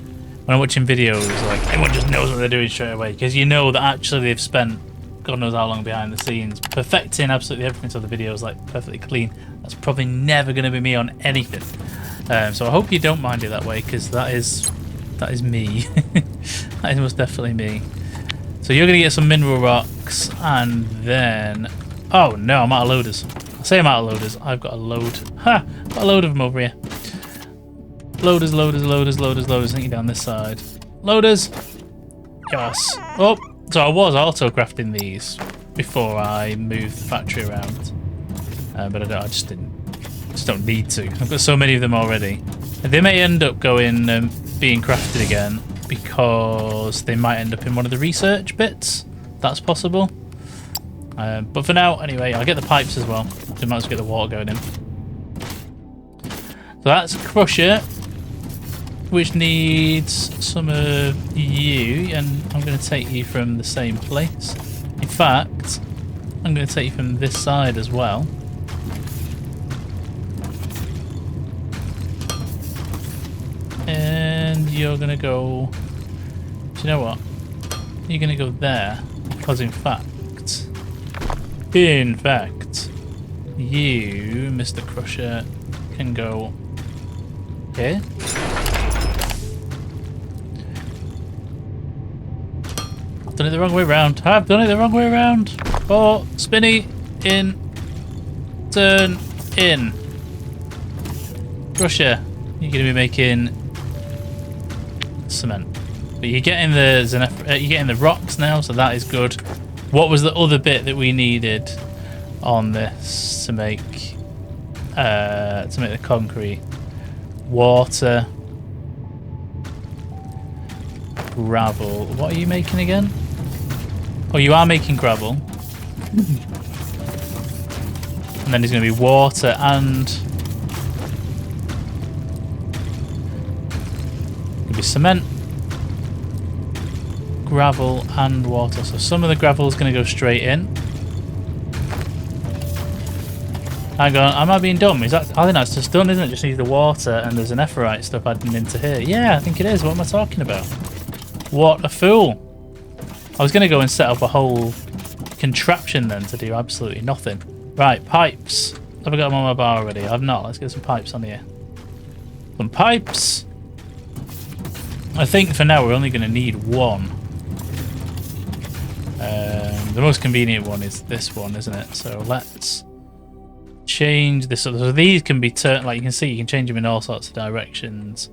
A: when I'm watching videos, like, everyone just knows what they're doing straight away, because you know that actually they've spent God knows how long behind the scenes perfecting absolutely everything so the video is like perfectly clean. That's probably never going to be me on anything. So I hope you don't mind it that way, because that is me. That is most definitely me. So you're going to get some mineral rocks, and then... Oh no, I'm out of loaders. I say I'm out of loaders. I've got a load. Ha! Got a load of them over here. Loaders, loaders, loaders, loaders, loaders. I think you're down this side. Loaders! Yes. Oh! So I was auto-crafting these before I moved the factory around. But I just don't need to. I've got so many of them already. They may end up going being crafted again, because they might end up in one of the research bits. That's possible. But for now, anyway, I'll get the pipes as well. We might as well get the water going in. So that's a crusher, which needs some of you, and I'm going to take you from the same place. In fact, I'm going to take you from this side as well. you're gonna go... Do you know what? You're gonna go there. Because in fact, you, Mr. Crusher, can go here. I've done it the wrong way round. I've done it the wrong way round. Oh, spinny, in, turn, in. Crusher, you're going to be making cement. But you're getting the rocks now, so that is good. What was the other bit that we needed on this to make the concrete? Water, gravel. What are you making again? Oh, you are making gravel. And then there's going to be water and it'll be cement, gravel and water. So some of the gravel is going to go straight in. Hang on, am I being dumb? Is that? I think that's just done, isn't it? Just needs the water and there's an ephrite stuff adding into here. Yeah, I think it is. What am I talking about? What a fool. I was going to go and set up a whole contraption then to do absolutely nothing. Right, pipes. Have I got them on my bar already? I've not. Let's get some pipes on here. Some pipes. I think for now we're only going to need one. The most convenient one is this one, isn't it? So let's change this. So these can be turned, like you can see, you can change them in all sorts of directions.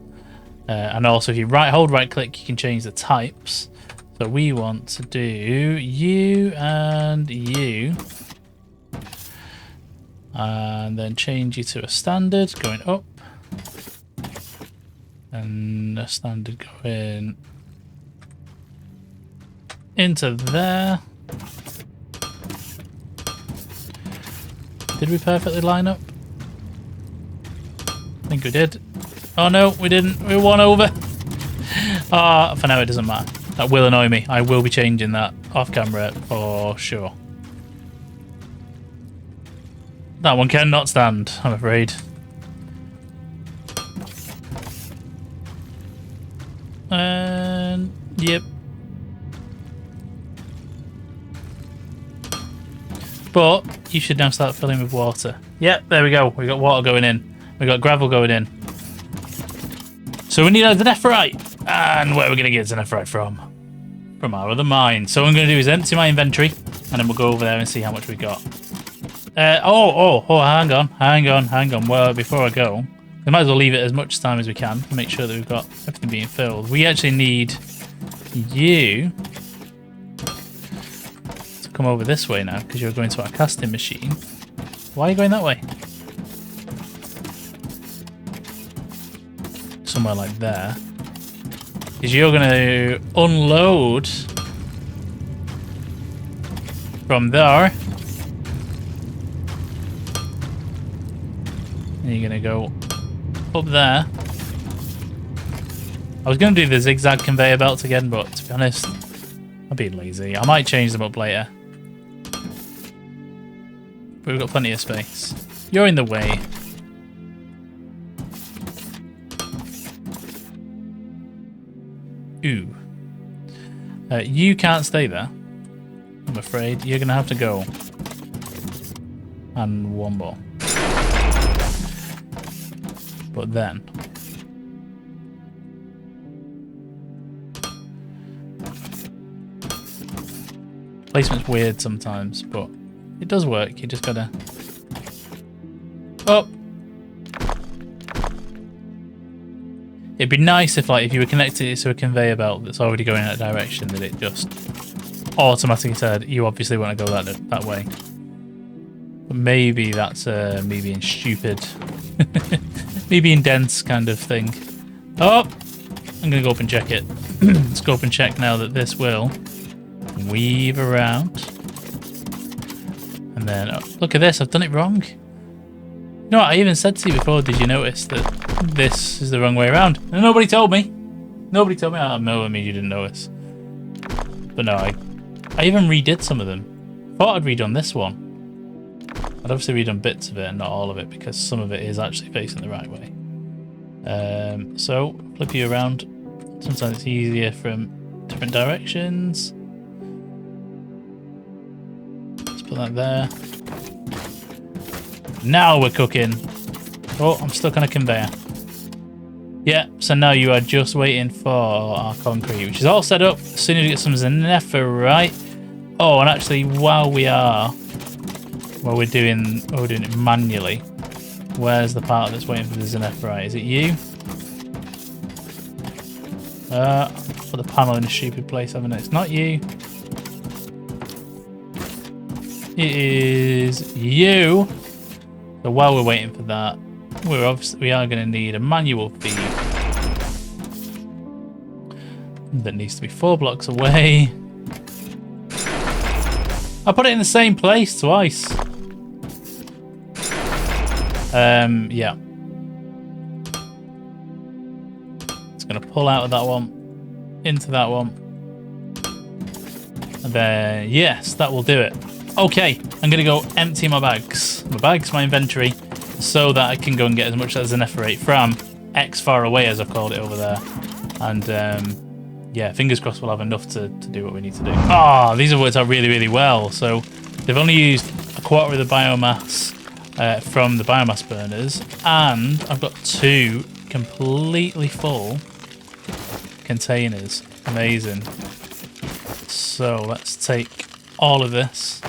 A: And also if you hold right click, you can change the types. So we want to do you and you. And then change you to a standard going up. And a standard going into there. Did we perfectly line up? I think we did. Oh no, we didn't. We're one over. For now it doesn't matter. That will annoy me. I will be changing that off camera for sure. That one cannot stand, I'm afraid. And yep. But you should now start filling with water. Yep, there we go. We got water going in. We got gravel going in. So we need a netherite. And where are we going to get netherite from? From our other mine. So what I'm going to do is empty my inventory. And then we'll go over there and see how much we got. Hang on. Well, before I go, we might as well leave it as much time as we can to make sure that we've got everything being filled. We actually need you to come over this way now because you're going to our casting machine. Why are you going that way? Somewhere like there. Because you're going to unload from there. And you're going to go up there. I was going to do the zigzag conveyor belts again, but to be honest, I'm being lazy. I might change them up later. But we've got plenty of space. You're in the way. Ooh. You can't stay there, I'm afraid. You're going to have to go. And one more. But then... Placement's weird sometimes, but it does work. You just gotta... Oh! It'd be nice if you were connected it to a conveyor belt that's already going in that direction, that it just automatically said, you obviously want to go that way. But maybe that's me being stupid. Me being dense kind of thing. Oh! I'm going to go up and check it. Let's go up and check now that this will weave around. And then, oh, look at this, I've done it wrong. You know what, I even said to you before, did you notice that this is the wrong way around? And nobody told me. Nobody told me. I know, I mean, you didn't notice. But no, I even redid some of them. Thought I'd redone this one. I'd obviously redone bits of it and not all of it, because some of it is actually facing the right way. So, flip you around Sometimes it's easier from different directions. Let's put that there. Now we're cooking. Oh, I'm stuck on a conveyor. Yeah, so now you are just waiting for our concrete, which is all set up. As soon as we get some Zanephrite. Oh, and actually, while we're doing it manually, where's the part that's waiting for the Zanephrite? Is it you? Put the panel in a stupid place, haven't it? It's not you. It is you. So while we're waiting for that, we are going to need a manual feed that needs to be 4 blocks away. I put it in the same place twice. Yeah. It's going to pull out of that one, into that one. And then, yes, that will do it. Okay, I'm going to go empty my bags, my inventory, so that I can go and get as much as an Zanephrite from X far away, as I've called it over there. And, yeah, fingers crossed we'll have enough to do what we need to do. Ah, these have worked out really, really well. So they've only used a quarter of the biomass from the biomass burners, and I've got 2 completely full containers. Amazing. So let's take all of this,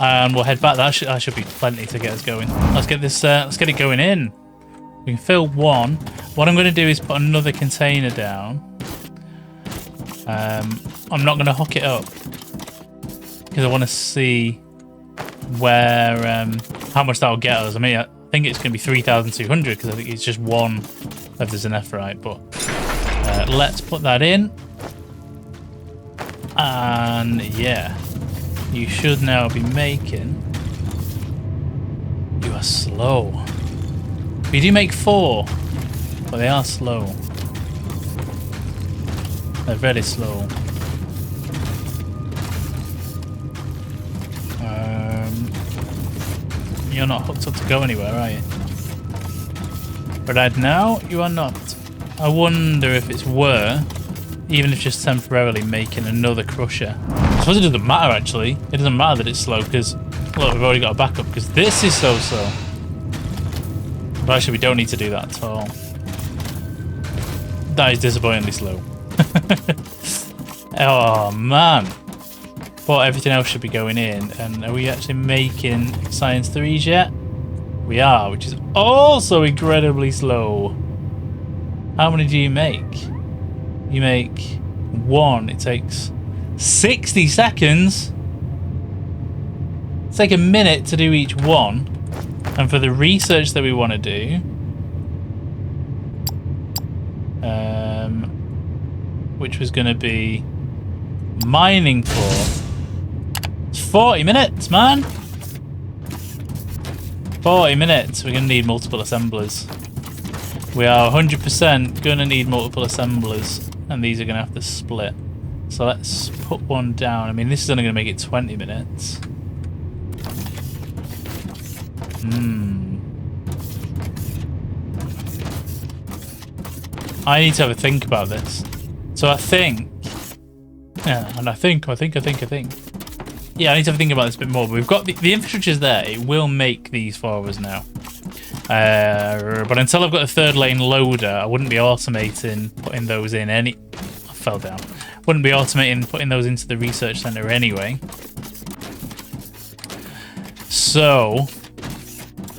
A: and we'll head back. That should be plenty to get us going. Let's get this. Let's get it going in. We can fill 1. What I'm going to do is put another container down. I'm not going to hook it up because I want to see where how much that will get us. I mean, I think it's going to be 3,200 because I think it's just 1 of the Zanephrite. But let's put that in, and yeah, you should now be making. You are slow. We do make 4, but they are slow. They're very slow. You're not hooked up to go anywhere, are you? Right now, you are not. I wonder if it's worth, even if just temporarily, making another crusher. I suppose it doesn't matter, actually. It doesn't matter that it's slow, because, look, we've already got a backup, because this is so slow. But actually, we don't need to do that at all. That is disappointingly slow. Oh man, but everything else should be going in. And are we actually making science 3s yet? We are, which is also incredibly slow. How many do you make? You make 1. It takes 60 seconds. It's like a minute to do each one. And for the research that we want to do, which was going to be mining for, it's 40 minutes, man. 40 minutes. We're going to need multiple assemblers. We are 100% going to need multiple assemblers, and these are going to have to split. So let's put one down. I mean, this is only going to make it 20 minutes. I need to have a think about this. So I think, yeah, and I think. Yeah, I need to have a think about this a bit more. But we've got the infrastructure's there. It will make these for us now. But until I've got a 3rd lane loader, I wouldn't be automating putting those in any. I fell down. Wouldn't be automating putting those into the research center anyway. So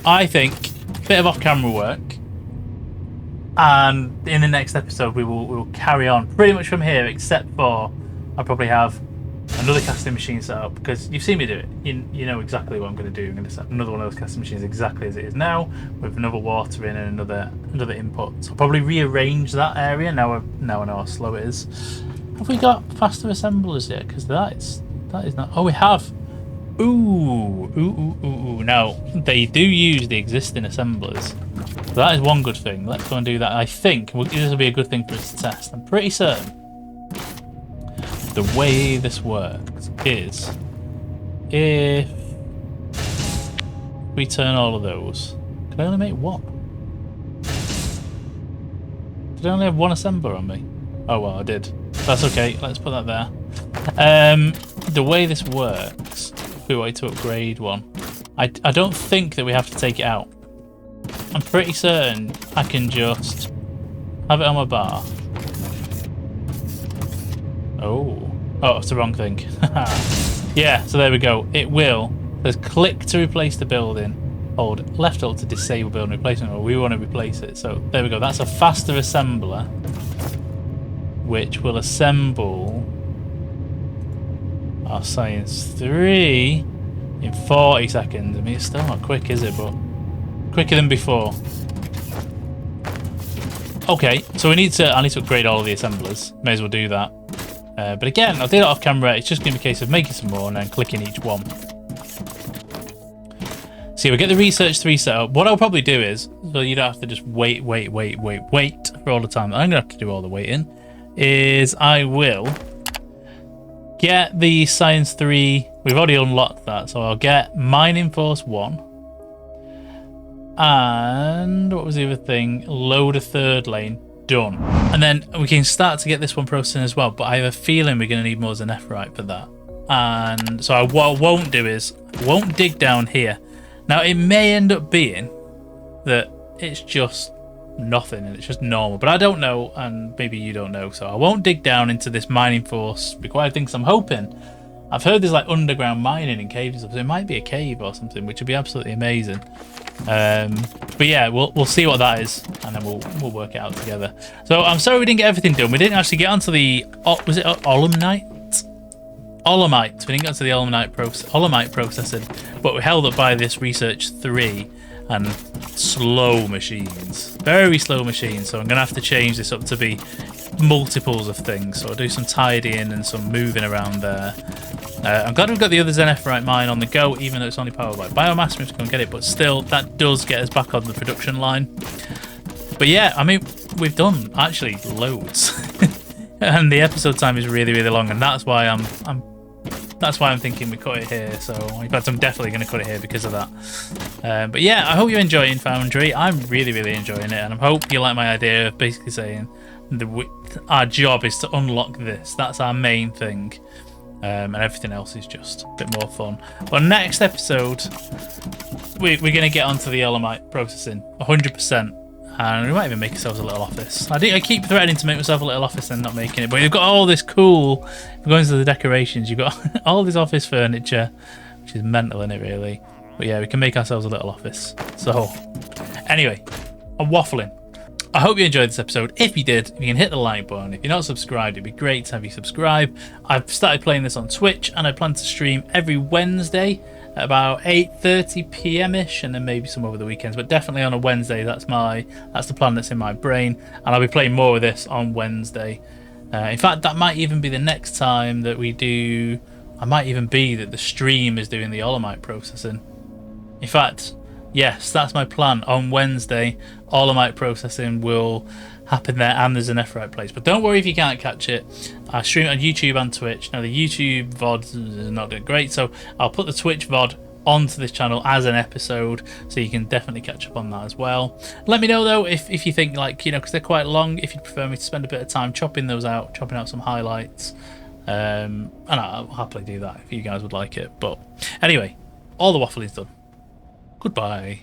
A: I think a bit of off-camera work. And in the next episode, we will carry on pretty much from here, except for I'll probably have another casting machine set up, because you've seen me do it. You know exactly what I'm going to do. I'm going to set up another one of those casting machines exactly as it is now, with another water in and another input. So I'll probably rearrange that area. Now I know how slow it is. Have we got faster assemblers yet? Because that is not. Oh, we have. Ooh. Now they do use the existing assemblers. So that is one good thing. Let's go and do that. I think this will be a good thing for us to test. I'm pretty certain the way this works is if we turn all of those. Can I only make 1? Did I only have 1 assembler on me? Oh, well, I did. That's okay. Let's put that there. The way this works, if we wait to upgrade one, I don't think that we have to take it out. I'm pretty certain I can just have it on my bar. Oh, it's the wrong thing. Yeah, so there we go. It will. There's click to replace the building. Hold left alt to disable building replacement, or we want to replace it. So there we go. That's a faster assembler, which will assemble our Science 3 in 40 seconds. I mean, it's still not quick, is it? But quicker than before. Okay, so I need to upgrade all of the assemblers. May as well do that. But again, I did it off camera. It's just going to be a case of making some more and then clicking each one. So we get the Research 3 set up. What I'll probably do is, so you don't have to just wait for all the time. I'm going to have to do all the waiting. Is I will get the Science 3. We've already unlocked that. So I'll get Mining Force 1. And what was the other thing? Load a third lane. Done. And then we can start to get this one processing as well. But I have a feeling we're going to need more Zanephrite for that. And so what I won't do is, I won't dig down here. Now, it may end up being that it's just nothing and it's just normal, but I don't know, and maybe you don't know, so I won't dig down into this mining force required thing, 'cause I'm hoping. I've heard there's like underground mining in caves and stuff, so it might be a cave or something, which would be absolutely amazing. But yeah, we'll see what that is, and then we'll work it out together. So I'm sorry we didn't get everything done. We didn't actually get onto the, was it Olemite? Olemite. We didn't get to the Olemite processing, but we're held up by this Research 3 and slow machines. Very slow machines, so I'm going to have to change this up to be multiples of things. So I'll do some tidying and some moving around there. I'm glad we've got the other Zanephrite mine on the go, even though it's only powered by biomass. We have to go and get it, but still, that does get us back on the production line. But yeah, I mean, we've done actually loads. And the episode time is really, really long, and that's why I'm thinking we cut it here. So in fact, I'm definitely going to cut it here because of that. But yeah, I hope you're enjoying Foundry. I'm really, really enjoying it, and I hope you like my idea of basically saying our job is to unlock this. That's our main thing, and everything else is just a bit more fun. But next episode, we're going to get onto the Olemite processing 100%. And we might even make ourselves a little office. I keep threatening to make myself a little office and not making it. But you've got all this cool... If we go into the decorations, you've got all this office furniture, which is mental, isn't it, really? But yeah, we can make ourselves a little office. So, anyway, I'm waffling. I hope you enjoyed this episode. If you did, you can hit the like button. If you're not subscribed, it'd be great to have you subscribe. I've started playing this on Twitch, and I plan to stream every Wednesday at about 8:30 p.m.ish, and then maybe some over the weekends, but definitely on a Wednesday. That's the plan that's in my brain, and I'll be playing more of this on Wednesday. In fact, that might even be the next time that we do. I might even be that the stream is doing the Olemite processing. In fact, yes, that's my plan. On Wednesday, Olemite processing will happen there, and there's an Zanephrite place. But don't worry if you can't catch it. I stream it on YouTube and Twitch. Now, the YouTube VOD is not doing great, so I'll put the Twitch VOD onto this channel as an episode, so you can definitely catch up on that as well. Let me know, though, if you think, like, you know, because they're quite long, if you'd prefer me to spend a bit of time chopping those out, chopping out some highlights. And I'll happily do that if you guys would like it. But anyway, all the waffling's done. Goodbye.